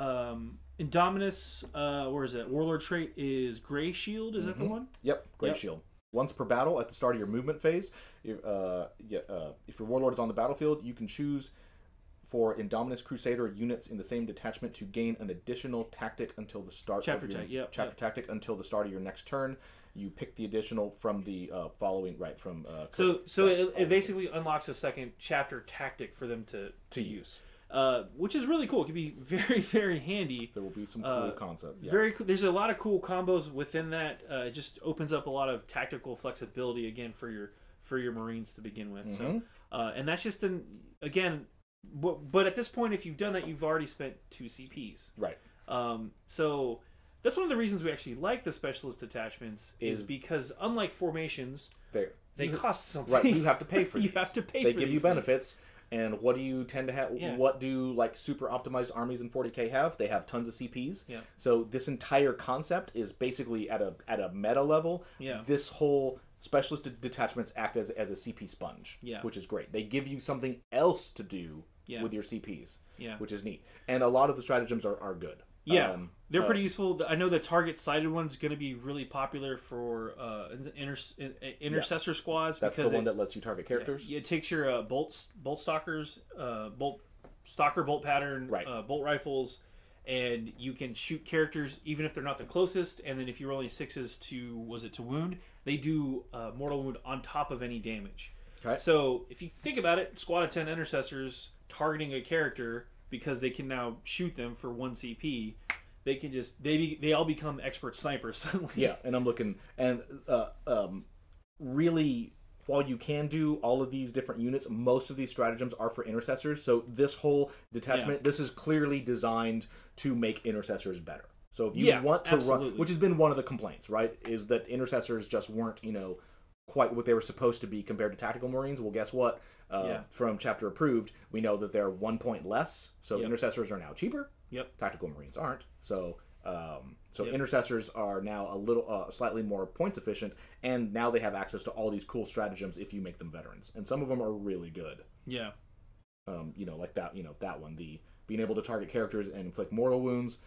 Indominus, where is it? Warlord trait is Gray Shield. Is that the one? Yep, Gray Shield. Once per battle, at the start of your movement phase, if your warlord is on the battlefield, you can choose for Indominus Crusader units in the same detachment to gain an additional tactic until the start chapter tactic until the start of your next turn. You pick the additional from the following from. So it basically unlocks a second chapter tactic for them to use, which is really cool. It can be very, very handy. There will be some cool concept. Yeah. Very cool. There's a lot of cool combos within that. It just opens up a lot of tactical flexibility again for your Marines to begin with. So and that's just again. But at this point, if you've done that, you've already spent 2 CPs. Right. So that's one of the reasons we actually like the Specialist detachments is because unlike formations, they cost something. Right. You have to pay for these. You have to pay for these. They give you benefits. And what do you tend to have? Yeah. What do like super optimized armies in 40K have? They have tons of CPs. Yeah. So this entire concept is basically at a meta level. Yeah. This whole Specialist detachments act as a CP sponge, which is great. They give you something else to do with your CPs, which is neat. And a lot of the stratagems are good. Yeah, they're pretty useful. I know the target sighted one's going to be really popular for intercessor squads. That's the one that lets you target characters. It takes your bolt stalkers, bolt pattern, bolt rifles, and you can shoot characters even if they're not the closest. And then if you roll only 6s to wound, they do mortal wound on top of any damage. Okay. So if you think about it, squad of 10 intercessors targeting a character because they can now shoot them for 1 CP. They can just they all become expert snipers suddenly. Yeah, and I'm looking and really. While you can do all of these different units, most of these stratagems are for intercessors. So this whole detachment, this is clearly designed to make intercessors better. So if you want to run, which has been one of the complaints, right, is that intercessors just weren't, quite what they were supposed to be compared to tactical Marines. Well, guess what? From chapter approved, we know that they're 1 point less. So intercessors are now cheaper. Yep. Tactical Marines aren't. So intercessors are now a little slightly more points efficient, and now they have access to all these cool stratagems if you make them veterans, and some of them are really good. Yeah. Like that. That one, the being able to target characters and inflict mortal wounds.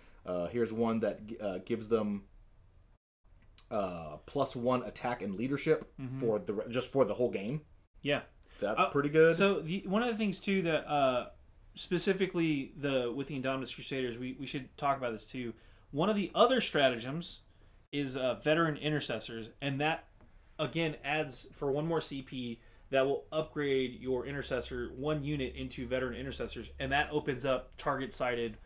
Here's one that gives them +1 attack and leadership for the whole game. Yeah, that's pretty good. So one of the things too that specifically with the Indominus Crusaders, we should talk about this too. One of the other stratagems is veteran intercessors, and that again adds for 1 more CP that will upgrade your intercessor 1 unit into veteran intercessors, and that opens up target sighted,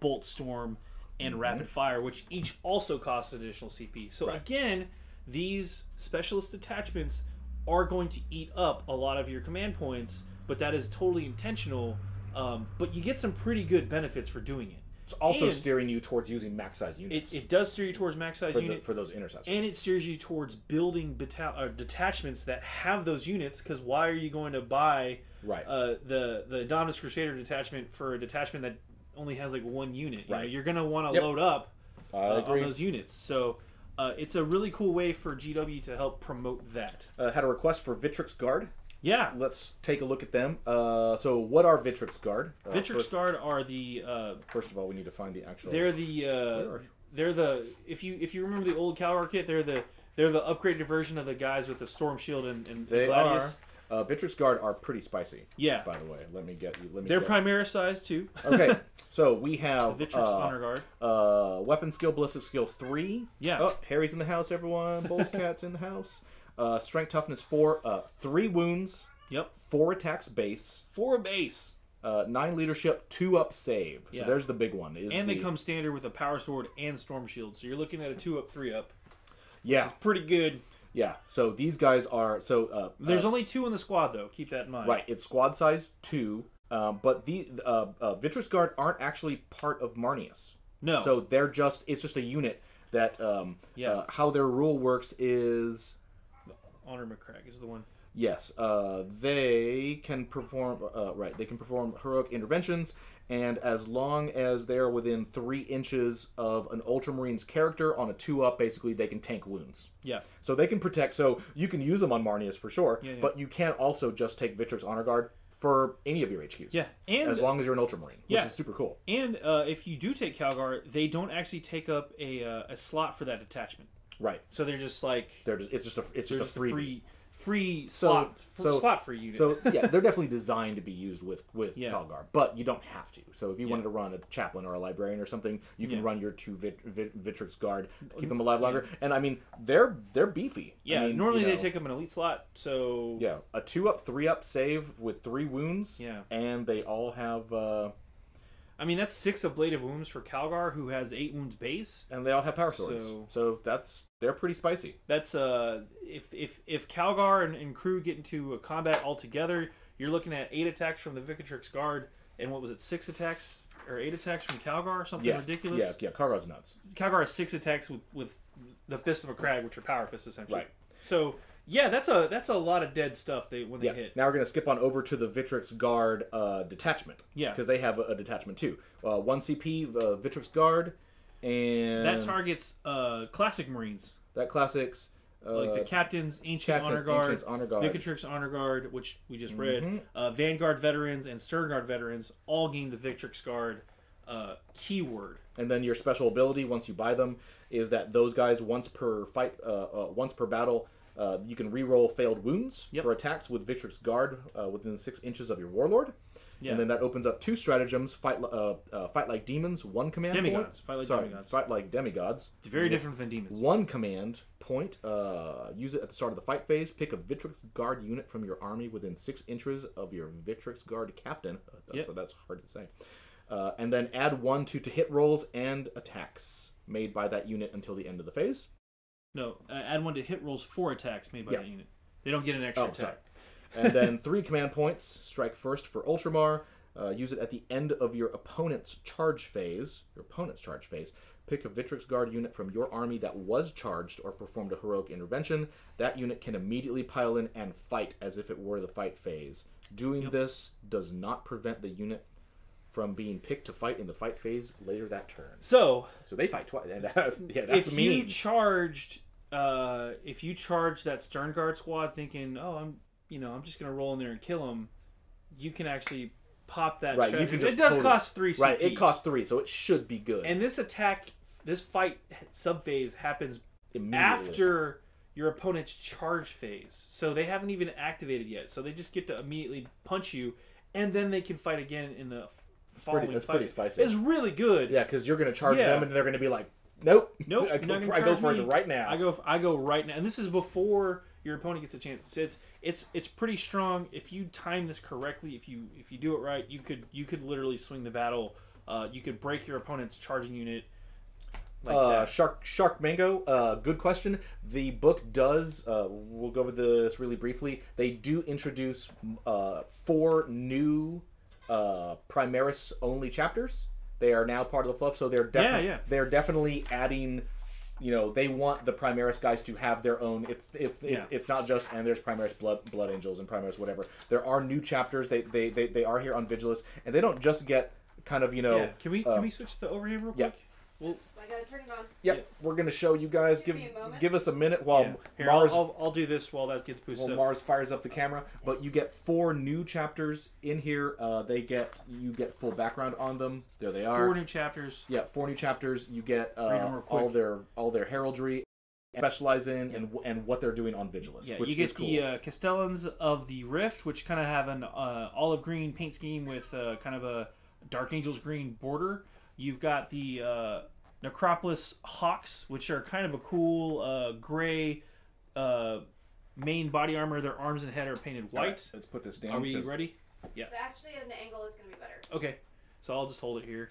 bolt storm, and rapid fire, which each also cost additional CP. So again, these specialist detachments are going to eat up a lot of your command points, but that is totally intentional. But you get some pretty good benefits for doing it. It's also steering you towards using max size units. It does steer you towards max size units for those intercessors, and it steers you towards building detachments that have those units. Because why are you going to buy the Indominus Crusader detachment for a detachment that only has like 1 unit? You know, you're going to want to load up on those units. So it's a really cool way for GW to help promote that. Had a request for Victrix Guard. Yeah. Let's take a look at them. So what are Victrix Guard? Victrix Guard are the... first of all, we need to find the actual... They're the... If you remember the old Calgar kit, they're the upgraded version of the guys with the Storm Shield and they Gladius. Victrix Guard are pretty spicy. Yeah. By the way, They're Primaris size too. Okay, so we have Victrix Honor Guard. Weapon skill, ballistic skill 3. Yeah. Oh, Harry's in the house, everyone. Bull's cat's in the house. Strength toughness 4. 3 wounds. Yep. 4 attacks base. 4 base. 9 leadership, 2 up save. So there's the big one. They come standard with a power sword and storm shield. So you're looking at a 2 up, 3 up. Yeah. Which is pretty good. Yeah. So these guys are there's only 2 in the squad though. Keep that in mind. Right. It's squad size 2. But the Victrix Guard aren't actually part of Marneus. No. So it's just a unit that how their rule works is Honor McCrag is the one. Yes, they can perform They can perform heroic interventions, and as long as they are within 3 inches of an Ultramarine's character on a 2-up, basically they can tank wounds. Yeah. So they can protect. So you can use them on Marneus for sure. Yeah. But you can also just take Victrix Honor Guard for any of your HQs. Yeah, and as long as you're an Ultramarine, which is super cool. And if you do take Calgar, they don't actually take up a slot for that detachment. Right. So they're just like it's just a free slot for unit. So yeah, they're definitely designed to be used with Calgar, but you don't have to. So if you wanted to run a chaplain or a librarian or something, you can run your 2 Victrix Guard to keep them alive longer. And I mean, they're beefy. Yeah, I mean, normally they take up an elite slot. So yeah, a 2-up, 3-up save with 3 wounds. Yeah, and they all have. I mean, that's 6 ablative wounds for Calgar, who has 8 wounds base, and they all have power swords. So they're pretty spicy. That's if Calgar and crew get into a combat altogether, you're looking at 8 attacks from the Victrix Guard, and what was it, 6 attacks or 8 attacks from Calgar, something ridiculous. Yeah. Calgar's nuts. Calgar has 6 attacks with the Fist of a Crag, which are power fists essentially. Right. So yeah, that's a lot of dead stuff when they hit. Now we're going to skip on over to the Victrix Guard detachment. Yeah. Because they have a detachment too. 1 CP Victrix Guard, and that targets classic Marines. That classics like the Captain's Ancient Honor Guard, Victrix Honor Guard, which we just read, Vanguard Veterans and Stern Guard Veterans all gain the Victrix Guard keyword. And then your special ability, once you buy them, is that those guys once per battle. You can re-roll failed wounds for attacks with Victrix Guard within 6 inches of your Warlord. Yeah. And then that opens up 2 stratagems: fight like demons, 1 command demigods. point. Demigods. Fight like demigods. It's very different than demons. 1 command point. Use it at the start of the fight phase. Pick a Victrix Guard unit from your army within 6 inches of your Victrix Guard captain. That's hard to say. And then add 1 to hit rolls and attacks made by that unit until the end of the phase. No, add 1 to hit rolls for attacks made by that unit. They don't get an extra attack. Sorry. And then 3 command points. Strike first for Ultramar. Use it at the end of your opponent's charge phase. Pick a Victrix Guard unit from your army that was charged or performed a heroic intervention. That unit can immediately pile in and fight as if it were the fight phase. Doing this does not prevent the unit from being picked to fight in the fight phase later that turn. So they fight twice. That's if mean. You charged that Stern Guard squad thinking, I'm just gonna roll in there and kill him, you can actually pop that Right, you strategy. can just It does totally- cost 3 CP. Right, it costs 3, so it should be good. And this fight sub-phase happens Immediately. after your opponent's charge phase. So they haven't even activated yet. So they just get to immediately punch you, and then they can fight again in the following That's fight. pretty spicy. It's really good. Yeah, because you're going to charge Yeah. them, and they're going to be like, nope. Nope. I you're not gonna go charge first me. right now. I go right now, and this is before your opponent gets a chance. It's pretty strong. If you time this correctly, if you do it right, you could literally swing the battle. You could break your opponent's charging unit. Like that. Shark Mango, good question. The book does, we'll go over this really briefly, they do introduce 4 new Primaris only chapters. They are now part of the fluff, so they're definitely adding, they want the Primaris guys to have their own. It's not just, and there's Primaris Blood Angels and Primaris whatever. There are new chapters. They are here on Vigilus, and they don't just get kind of, Can we switch to overhand real quick? Yeah. Well, I gotta turn it on. Yep, we're gonna show you guys. Give me a moment. Give us a minute while Here, Mars I'll do this while that gets boosted. Mars fires up the camera. But you get 4 new chapters in here. You get full background on them. There they are. 4 new chapters. Yeah, 4 new chapters. You get Read them real quick. all their heraldry, specialize in and what they're doing on Vigilus. Yeah, which you get is cool. the Castellans of the Rift, which kind of have an olive green paint scheme with kind of a Dark Angels green border. You've got the Necropolis Hawks, which are kind of a cool gray main body armor. Their arms and head are painted white. Right, let's put this down. Are we ready? Yeah. Actually, at an angle is gonna be better. Okay, so I'll just hold it here.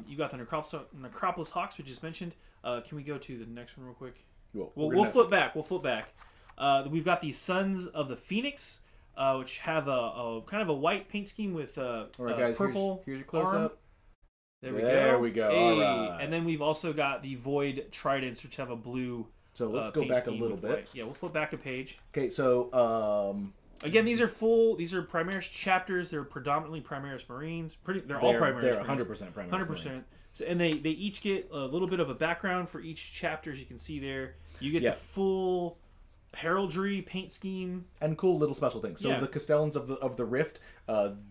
You got the Necropolis Hawks, which is mentioned. Can we go to the next one real quick? We'll flip back. We've got the Sons of the Phoenix, which have a kind of a white paint scheme with All right, guys. purple. Here's your close arm. up. There we go. Hey. All right. And then we've also got the Void Tridents, which have a blue. So let's go paint back a scheme little with bit. white. Yeah, we'll flip back a page. Okay, so Again, these are Primaris chapters. They're predominantly Primaris Marines. They're all Primaris. They're Marines. 100% Primaris. 100%. So, and they each get a little bit of a background for each chapter, as you can see there. You get the full heraldry paint scheme and cool little special things. So Yeah. the Castellans of the Rift,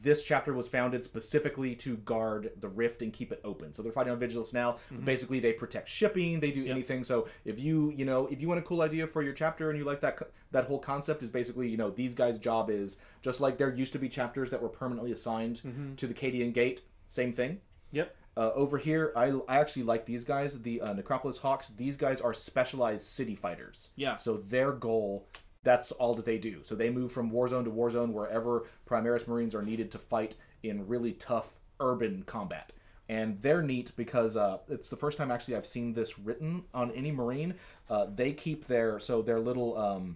this chapter was founded specifically to guard the Rift and keep it open. So they're fighting on Vigilance now. Basically, they protect shipping. They do anything. So if you want a cool idea for your chapter and you like that whole concept, is basically these guys' job is just like there used to be chapters that were permanently assigned to the Cadian Gate. Same thing. Yep. Over here, I actually like these guys, the Necropolis Hawks. These guys are specialized city fighters. Yeah. So their goal, that's all that they do. So they move from warzone to warzone wherever Primaris Marines are needed to fight in really tough urban combat. And they're neat because it's the first time actually I've seen this written on any Marine. They keep their little...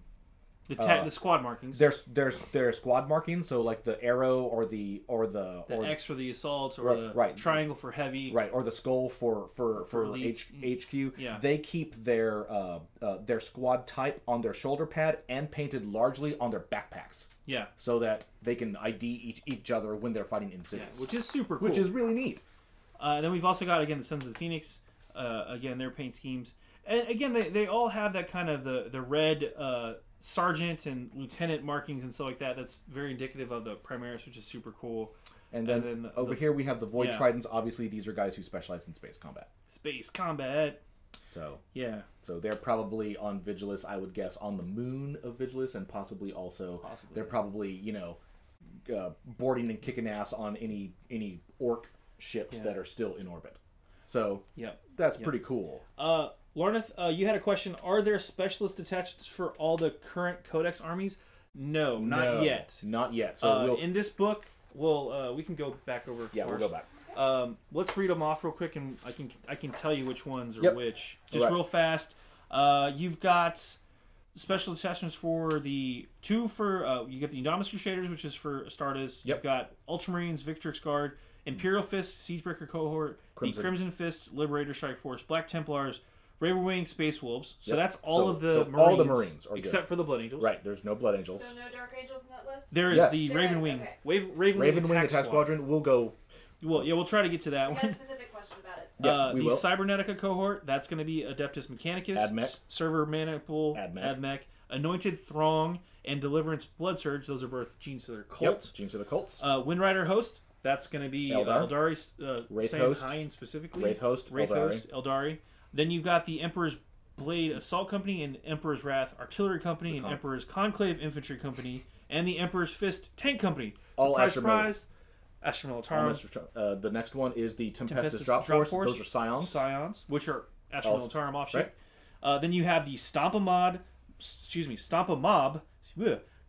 the squad markings. Their squad markings, so like the arrow or the X for the assaults, or the triangle for heavy, right, or the skull for HQ. Yeah. They keep their squad type on their shoulder pad and painted largely on their backpacks. Yeah. So that they can ID each other when they're fighting in cities. Yeah, which is super cool. Which is really neat. Then we've also got, again, the Sons of the Phoenix. Again, their paint schemes. And again, they all have that kind of the red sergeant and lieutenant markings and stuff like that. That's very indicative of the Primaris, which is super cool. And then over here we have the Void Tridents. Obviously, these are guys who specialize in space combat. Space combat. So yeah. So they're probably on Vigilus, I would guess, on the moon of Vigilus, and possibly they're probably boarding and kicking ass on any orc ships that are still in orbit. So that's pretty cool. Lornith, you had a question. Are there specialist detachments for all the current Codex armies? No, not yet. Not yet. So in this book, we can go back over. Yeah, we'll go back. Let's read them off real quick, and I can tell you which ones are which. Just real fast. You've got special attachments for the two for you get the Indominus Crusaders, which is for Astartes. You've got Ultramarines, Victrix Guard, Imperial Fist, Siegebreaker Cohort, the Crimson Fist, Liberator Strike Force, Black Templars, Ravenwing, Space Wolves. So that's all of the Marines. All the Marines are except good. for the Blood Angels. Right, there's no Blood Angels. So no Dark Angels in that list? There is the Ravenwing. Okay. Ravenwing Attack Squadron will go. Well, yeah, we'll try to get to that I one. got a specific question about it. Yeah, we the will. Cybernetica cohort, that's going to be Adeptus Mechanicus, Admech. Server Maniple, Admech. Admech, Anointed Throng, and Deliverance Blood Surge. Those are both genes to their cult. Yep, Genes of the Cults. Windrider Host, That's going to be Eldar. Eldari, Wraith Sam Host. Hine specifically. Wraith Host, Eldari. Then you've got the Emperor's Blade Assault Company and Emperor's Wrath Artillery Company and Emperor's Conclave Infantry Company and the Emperor's Fist Tank Company. All surprise. Astra Militarum. The next one is the Tempestus Drop Force. Those are Scions. Scions, which are Astra Militarum offshoot. Right. Then you have the Stomp a Mob,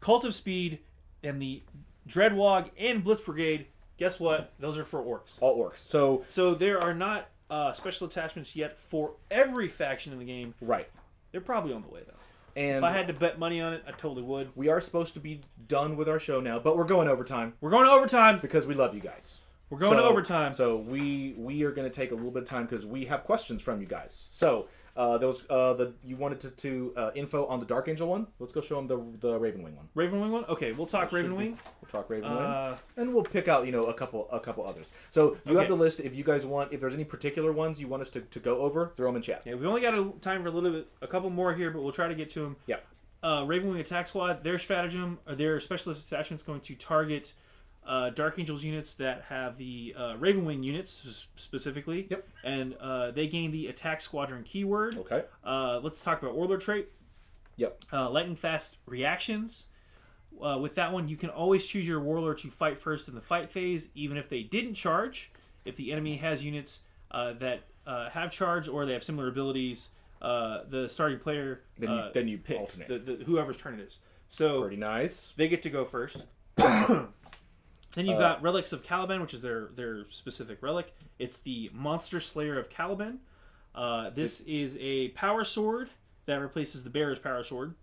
Cult of Speed, and the Dreadwog and Blitz Brigade. Guess what? Those are for orcs. All orcs. So there are not special attachments yet for every faction in the game. Right. They're probably on the way, though. And if I had to bet money on it, I totally would. We are supposed to be done with our show now, but we're going overtime. We're going to overtime. Because we love you guys. We're going to overtime. So we are going to take a little bit of time because we have questions from you guys. So you wanted to info on the Dark Angel one. Let's go show them the Ravenwing one. Ravenwing one. Okay, we'll talk Ravenwing. We'll talk Ravenwing, and we'll pick out a couple others. So you have the list. If you guys want, if there's any particular ones you want us to go over, throw them in chat. Yeah, we've only got time for a couple more here, but we'll try to get to them. Yeah. Ravenwing Attack Squad. Their stratagem, or their specialist attachment is going to target Dark Angels units that have the Ravenwing units specifically. Yep. And they gain the Attack Squadron keyword. Okay. Let's talk about Warlord trait. Yep. Lightning fast reactions. With that one, you can always choose your Warlord to fight first in the fight phase, even if they didn't charge. If the enemy has units that have charge or they have similar abilities, the starting player then you picks alternate. whoever's turn it is. So pretty nice. They get to go first. Then you've got Relics of Caliban, which is their specific relic. It's the Monster Slayer of Caliban. This is a power sword that replaces the Bearer's power sword.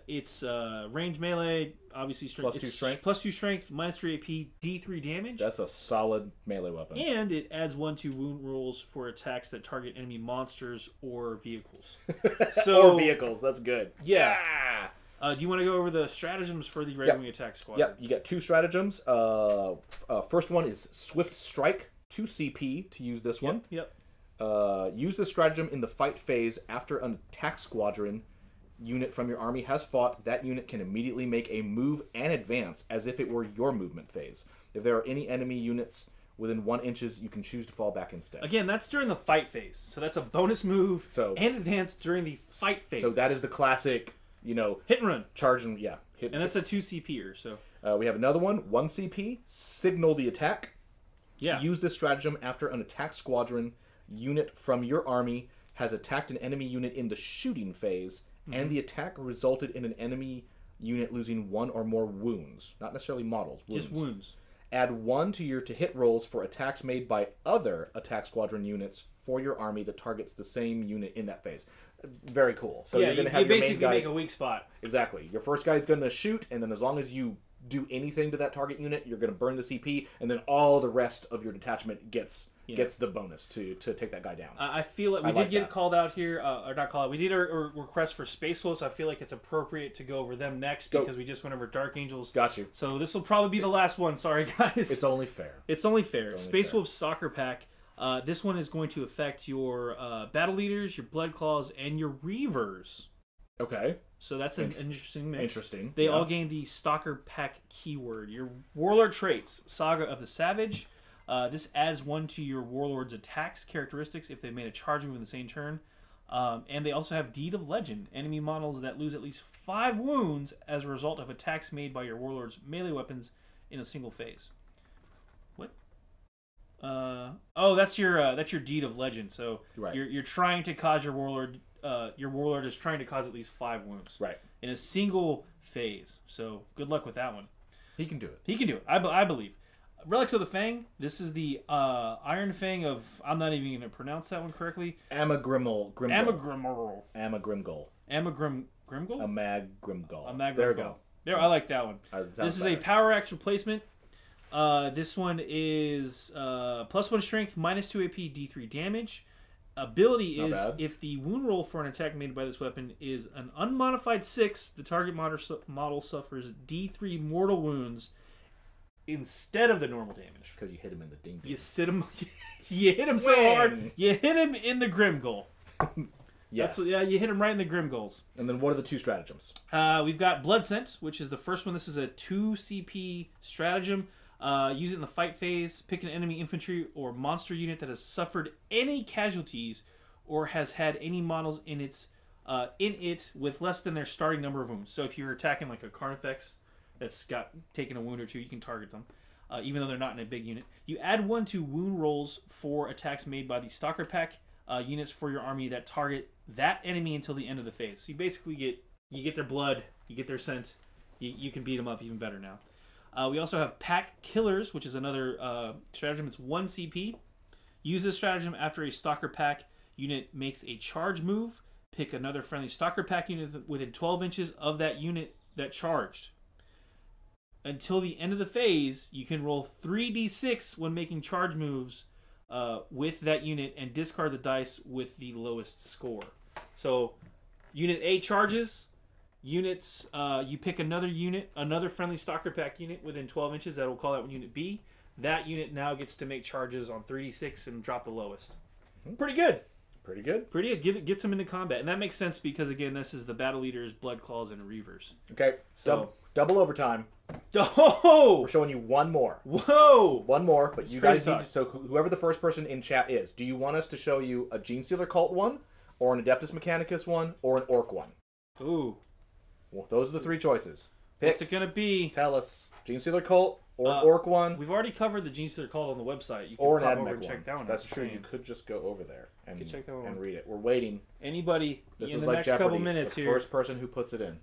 It's range melee, obviously strength. +2 strength. +2 strength, -3 AP, D3 damage. That's a solid melee weapon. And it adds 1/2 wound rolls for attacks that target enemy monsters or vehicles. Or vehicles, that's good. Yeah. Do you want to go over the stratagems for the Ravenwing Attack Squad? Yep, you get 2 stratagems. First one is Swift Strike, 2 CP to use this one. Yep. Use this stratagem in the fight phase after an attack squadron unit from your army has fought. That unit can immediately make a move and advance as if it were your movement phase. If there are any enemy units within 1 inches, you can choose to fall back instead. Again, that's during the fight phase. So that's a bonus move and advance during the fight phase. So that is the classic, hit and run. Charge and, hit. And that's a 2 CP'er, so. We have another one, 1 CP, Signal the Attack. Yeah. Use this stratagem after an attack squadron unit from your army has attacked an enemy unit in the shooting phase, and the attack resulted in an enemy unit losing 1 or more wounds. Not necessarily models, wounds. Just wounds. Add 1 to your to-hit rolls for attacks made by other attack squadron units for your army that targets the same unit in that phase. Very cool. So you're going to have your basically main guy, make a weak spot. Exactly. Your first guy is going to shoot, and then as long as you do anything to that target unit, you're going to burn the CP, and then all the rest of your detachment gets the bonus to take that guy down. I feel like we did get called out here, or not called out. We did a request for Space Wolves. I feel like it's appropriate to go over them next because we just went over Dark Angels. Got you. So this will probably be the last one. Sorry, guys. It's only fair. It's only fair. Space Wolves Soccer Pack. This one is going to affect your Battle Leaders, your Blood Claws, and your Reavers. Okay. So that's an interesting mix. Interesting. They all gain the Stalker Pack keyword. Your Warlord traits, Saga of the Savage. This adds 1 to your Warlord's attacks characteristics if they made a charge move in the same turn. And they also have Deed of Legend. Enemy models that lose at least 5 wounds as a result of attacks made by your Warlord's melee weapons in a single phase. What? That's your Deed of Legend. So you're trying to cause your Warlord is trying to cause at least 5 wounds. Right. In a single phase. So good luck with that one. He can do it. He can do it. I believe. Relics of the Fang. This is the Iron Fang of. I'm not even going to pronounce that one correctly. Amagrimgol. Amagrimgol. Amagrimgol. Amagrimgol. Amagrimgol. There we go. There, I like that one. This is better. a Power Axe replacement. This one is +1 strength, -2 AP, D3 damage. Ability is if the wound roll for an attack made by this weapon is an unmodified 6, the target model suffers D3 mortal wounds instead of the normal damage. Because you hit him in the ding. You hit him so hard. You hit him in the Grimgol. Yes. You hit him right in the Grimgols. And then what are the 2 stratagems? We've got Blood Scent, which is the first one. This is a 2 CP stratagem. Use it in the fight phase. Pick an enemy infantry or monster unit that has suffered any casualties or has had any models in it with less than their starting number of wounds. So if you're attacking like a Carnifex that's got taken a wound or two, you can target them, even though they're not in a big unit. You add 1 to wound rolls for attacks made by the Stalker Pack units for your army that target that enemy until the end of the phase. So you basically get their blood, you get their scent, you can beat them up even better now. We also have Pack Killers, which is another stratagem. It's 1 CP. Use this stratagem after a Stalker Pack unit makes a charge move. Pick another friendly Stalker Pack unit within 12 inches of that unit that charged. Until the end of the phase, you can roll 3d6 when making charge moves with that unit and discard the dice with the lowest score. So, Unit A charges. Units, you pick another friendly Stalker Pack unit within 12 inches. That will call that Unit B. That unit now gets to make charges on 3d6 and drop the lowest. Pretty good. Pretty good. Pretty good. Get them into combat. And that makes sense because, again, this is the Battle Leaders, Blood Claws, and Reavers. Okay, So, double overtime. Oh! We're showing you one more. Whoa! One more, but you guys need to, talk. so whoever the first person in chat is, do you want us to show you a Genestealer Cult one, or an Adeptus Mechanicus one, or an Orc one? Ooh. Well, those are the 3 choices. Pick. What's it going to be? Tell us. Genestealer Cult, or an Orc one, We've already covered the Genestealer Cult on the website. You can or an pop over AdMech and check one. that one out. That's true. Bam. You could just go over there and, check that one and out. read it. We're waiting. Anybody This in is the like next Jeopardy. couple minutes the here. first person who puts it in.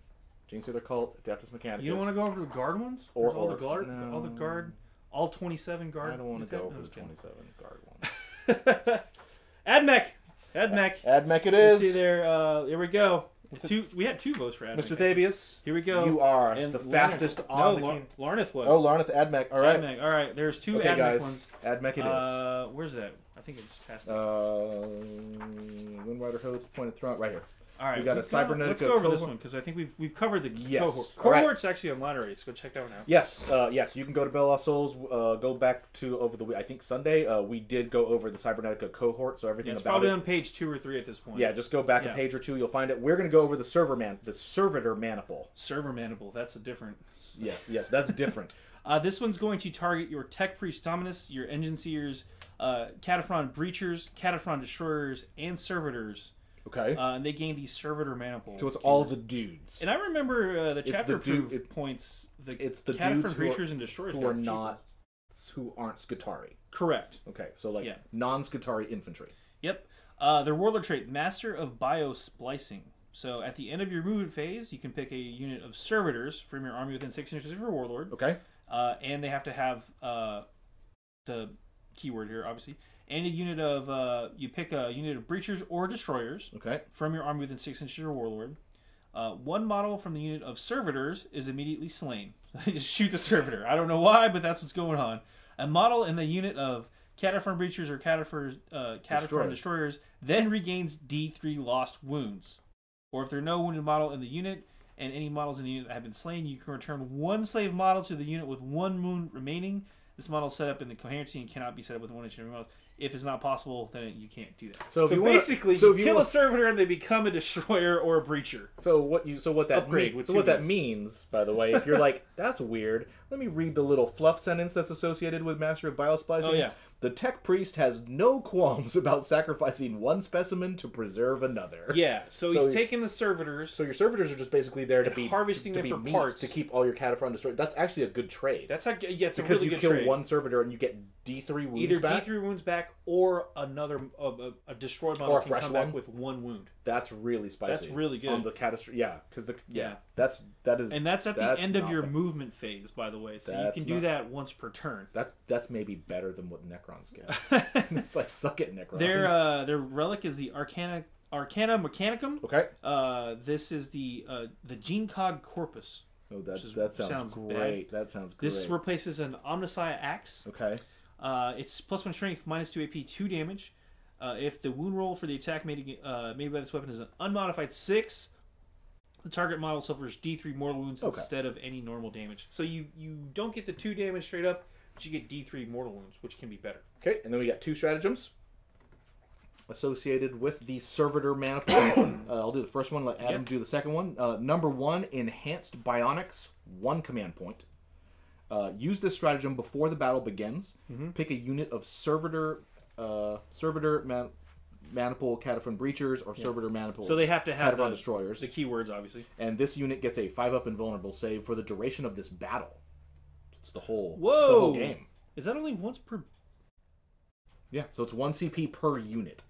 Genestealer Cult, Adeptus Mechanicus. You don't want to go over the guard ones? Or There's all the orcs. guard, No. all the guard, all 27 guard. I don't want units to go out? over No, the just kidding. 27 guard one. AdMech. AdMech. AdMech it Let's is. see there. Here we go. We had 2 votes for AdMech. Mr. Davius. Here we go. You are And the Larneth- fastest on the king. Larneth was. Oh, Larneth Admech. All right. AdMech. All right. There's 2 Okay, AdMech guys. ones. Admech it is. Where's that? I think it's past it. Windrider Hose, Pointed Throne, right here. All right, we got a let's Cybernetica go over this cohort. one because I think we've covered the Yes. cohort. All right. Cohort's actually on ladder race. Go check that one out. Yes, yes. You can go to Bell Lost Souls. Go back to over the I think Sunday. We did go over the Cybernetica cohort, so everything Yeah, it's about probably it. on page 2 or 3 at this point. Yeah, just go back a page or 2. You'll find it. We're going to go over the Servitor Maniple. Server Mandible. That's a different. Yes, that's different. This one's going to target your Tech Priest Dominus, your Engine Seers, Cataphron Breachers, Cataphron Destroyers, and Servitors. Okay. And they gain the Servitor Maniple. So it's all the dudes. And I remember the chapter dude- proof points it's the Cataphron dudes Breachers and Destroyers who are got cheaper. not who aren't Skitari. Correct. Okay, so like Yeah. non-Skitari infantry. Yep. Their Warlord trait, Master of Bio-Splicing. So at the end of your movement phase, you can pick a unit of Servitors from your army within 6 inches of your Warlord. Okay. And they have to have the keyword here, obviously. And a unit of, you pick a unit of Breachers or Destroyers Okay. from your army within 6 inches of your Warlord. One model from the unit of Servitors is immediately slain. Just shoot the Servitor. I don't know why, but that's what's going on. A model in the unit of Cataphron Breachers or Cataphron Destroyers then regains D3 lost wounds. Or if there are no wounded model in the unit, and any models in the unit that have been slain, you can return 1 slave model to the unit with 1 wound remaining. This model is set up in the coherency and cannot be set up with 1 inch model. If it's not possible, then you can't do that. So if you wanna- basically, so you if you kill want- a servitor and they become a destroyer or a breacher. So what that Upgrade mean- with so 2 what that dice. means, by the way, if you're like, that's weird, let me read the little fluff sentence that's associated with Master of Biosplicing. Oh, yeah. The Tech Priest has no qualms about sacrificing 1 specimen to preserve another. Yeah, so So he's he- taking the servitors. So your servitors are just basically there to And be harvesting to them be for meat, parts. to keep all your Cataphron destroyed. That's actually a good trade. That's like, yeah, it's a because really you good kill trade. 1 servitor and you get D3 wounds Either back. D3 wounds back or another a destroyed model Or a can fresh come one. back with 1 wound. That's really spicy. That's really good. on the catastrophe. Yeah, because Yeah. that is And that's at the that's end of not your bad. movement phase, by the way. So you That's can do not- that once per turn. That's maybe better than what Necrons get. It's like suck it, Necrons. Their relic is the Arcana Mechanicum. Okay. This is the Gene Cog Corpus. Oh, that sounds great. That sounds great. This replaces an Omnissiah Axe. Okay. It's +1 strength, -2 AP, 2 damage. If the wound roll for the attack made by this weapon is an unmodified 6, the target model suffers D3 mortal wounds instead of any normal damage. So you don't get the 2 damage straight up, but you get D3 mortal wounds, which can be better. Okay, and then we got 2 stratagems associated with the Servitor Maniple. I'll do the first one, let Adam do the second one. Number 1, Enhanced Bionics, 1 command point. Use this stratagem before the battle begins. Mm-hmm. Pick a unit of Servitor Maniple Cataphren Breachers or Servitor Maniple So they have to have Cataphren Destroyers. the keywords, obviously. And this unit gets a 5-up invulnerable save for the duration of this battle. It's the whole game. Is that only once per... Yeah, so it's 1 CP per unit.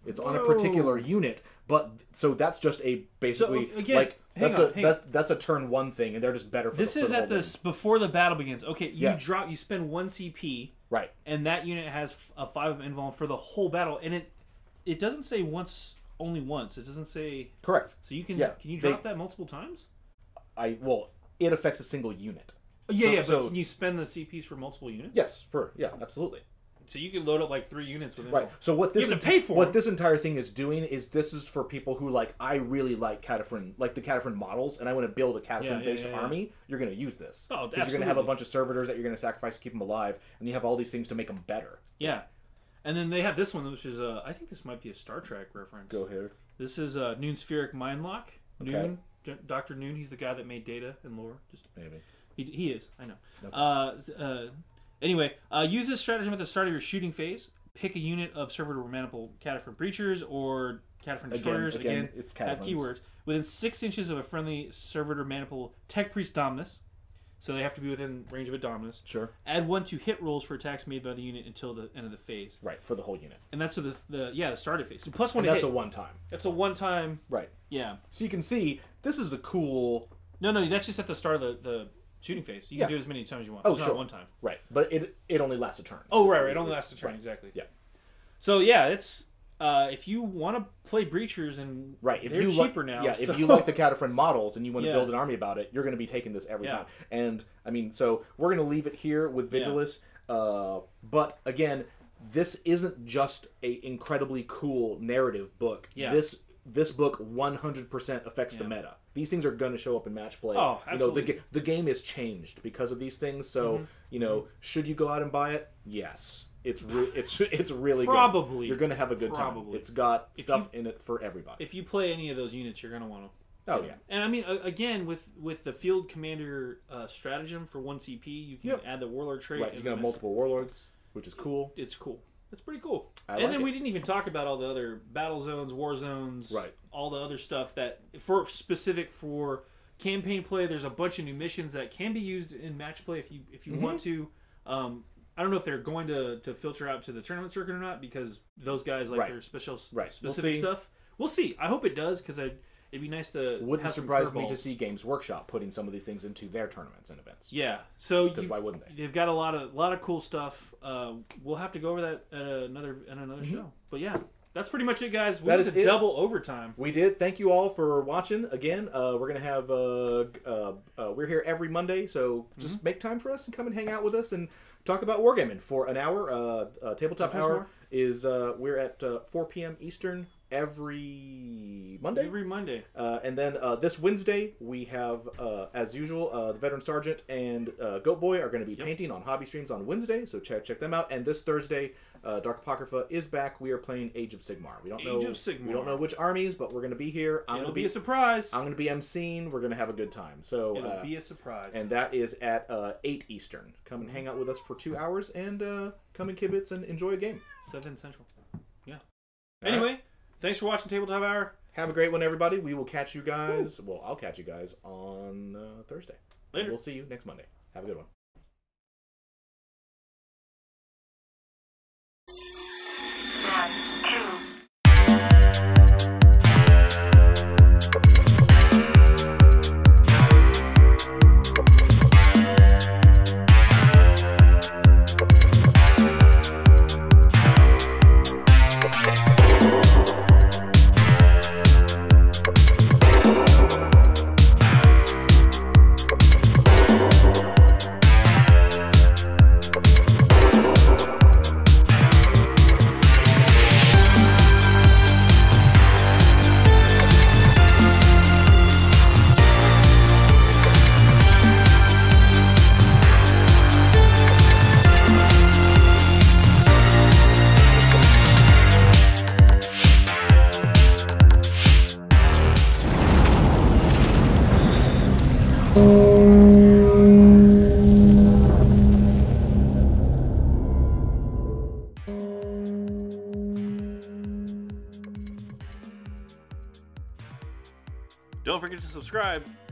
It's on a particular unit, but so that's just a basically So, again, like hang that's on. that's a turn 1 thing, and they're just better for This the is whole at this before the battle begins. Okay, you spend 1 CP, right? And that unit has a 5 invuln for the whole battle, and it doesn't say only once. It doesn't say correct. So you can can you drop that multiple times? It affects a single unit. But can you spend the CPs for multiple units? Yes, absolutely. So you can load up like 3 units within. Right. So what this you have to pay for what this entire thing is doing is this is for people who I really like Cataphren, like the Cataphren models, and I want to build a Cataphren based army. You're going to use this. Oh, because you're going to have a bunch of servitors that you're going to sacrifice to keep them alive, and you have all these things to make them better. Yeah. And then they have this one, which is I think this might be a Star Trek reference. Go ahead. This is Noon Spheric Mindlock. Okay. Noon, Dr. Noon. He's the guy that made Data and lore. Just maybe he is. I know. Okay. Anyway, use this stratagem at the start of your shooting phase. Pick a unit of Servitor Maniple Cataphren Breachers or Cataphren Destroyers. Again, it's have keywords within 6 inches of a friendly Servitor Maniple Tech Priest Dominus. So they have to be within range of a Dominus. Sure. Add 1 to hit rolls for attacks made by the unit until the end of the phase. Right, for the whole unit. And that's the started phase. So plus 1 and to that's hit. a one-time. That's a one-time. Right. Yeah. So you can see, this is the cool... No, that's just at the start of the shooting phase. You can do it as many times as you want. Oh, it's sure. not one time. Right. But it only lasts a turn. Oh, right. It only lasts a turn, exactly. Yeah. So, yeah, it's... if you want to play Breachers and they're cheaper now. Yeah, if you like the Cataphren models and you want to build an army about it, you're going to be taking this every time. And, I mean, so we're going to leave it here with Vigilus. But, again, this isn't just a incredibly cool narrative book. Yeah. This book 100% affects the meta. These things are going to show up in match play. Oh, absolutely. The game is changed because of these things. So, should you go out and buy it? Yes. It's really probably good. You're going to have a good time. It's got stuff in it for everybody. If you play any of those units, you're going to want to. Oh yeah. And I mean, again, with the Field Commander stratagem for 1 CP, you can add the Warlord trait. Right, you can have multiple Warlords, which is cool. It's cool. It's pretty cool. We didn't even talk about all the other battle zones, war zones, all the other stuff that specific for campaign play. There's a bunch of new missions that can be used in match play if you want to. I don't know if they're going to filter out to the tournament circuit or not, because those guys like their specific stuff. We'll see. I hope it does, because it'd be nice to. Wouldn't surprise me to see Games Workshop putting some of these things into their tournaments and events. Yeah, so because why wouldn't they? They've got a lot of cool stuff. We'll have to go over that at another show. But yeah, that's pretty much it, guys. We did a double overtime. We did. Thank you all for watching. Again, we're gonna have we're here every Monday, so just make time for us and come and hang out with us and talk about wargaming for an hour. Tabletop hour is we're at 4 p.m. Eastern every Monday. And then this Wednesday we have, as usual, the Veteran Sergeant and Goat Boy are going to be painting on hobby streams on Wednesday, so check them out. And this Thursday, Dark Apocrypha is back. We are playing Age of Sigmar. We don't know which armies, but we're going to be here. It'll be a surprise. I'm going to be emceeing. We're going to have a good time. So it'll be a surprise. And that is at 8 Eastern. Come and hang out with us for 2 hours and come and kibitz and enjoy a game. 7 Central. Yeah. Anyway. Thanks for watching Tabletop Hour. Have a great one, everybody. We will catch you guys. Woo. Well, I'll catch you guys on Thursday. Later. We'll see you next Monday. Have a good one. forget to subscribe.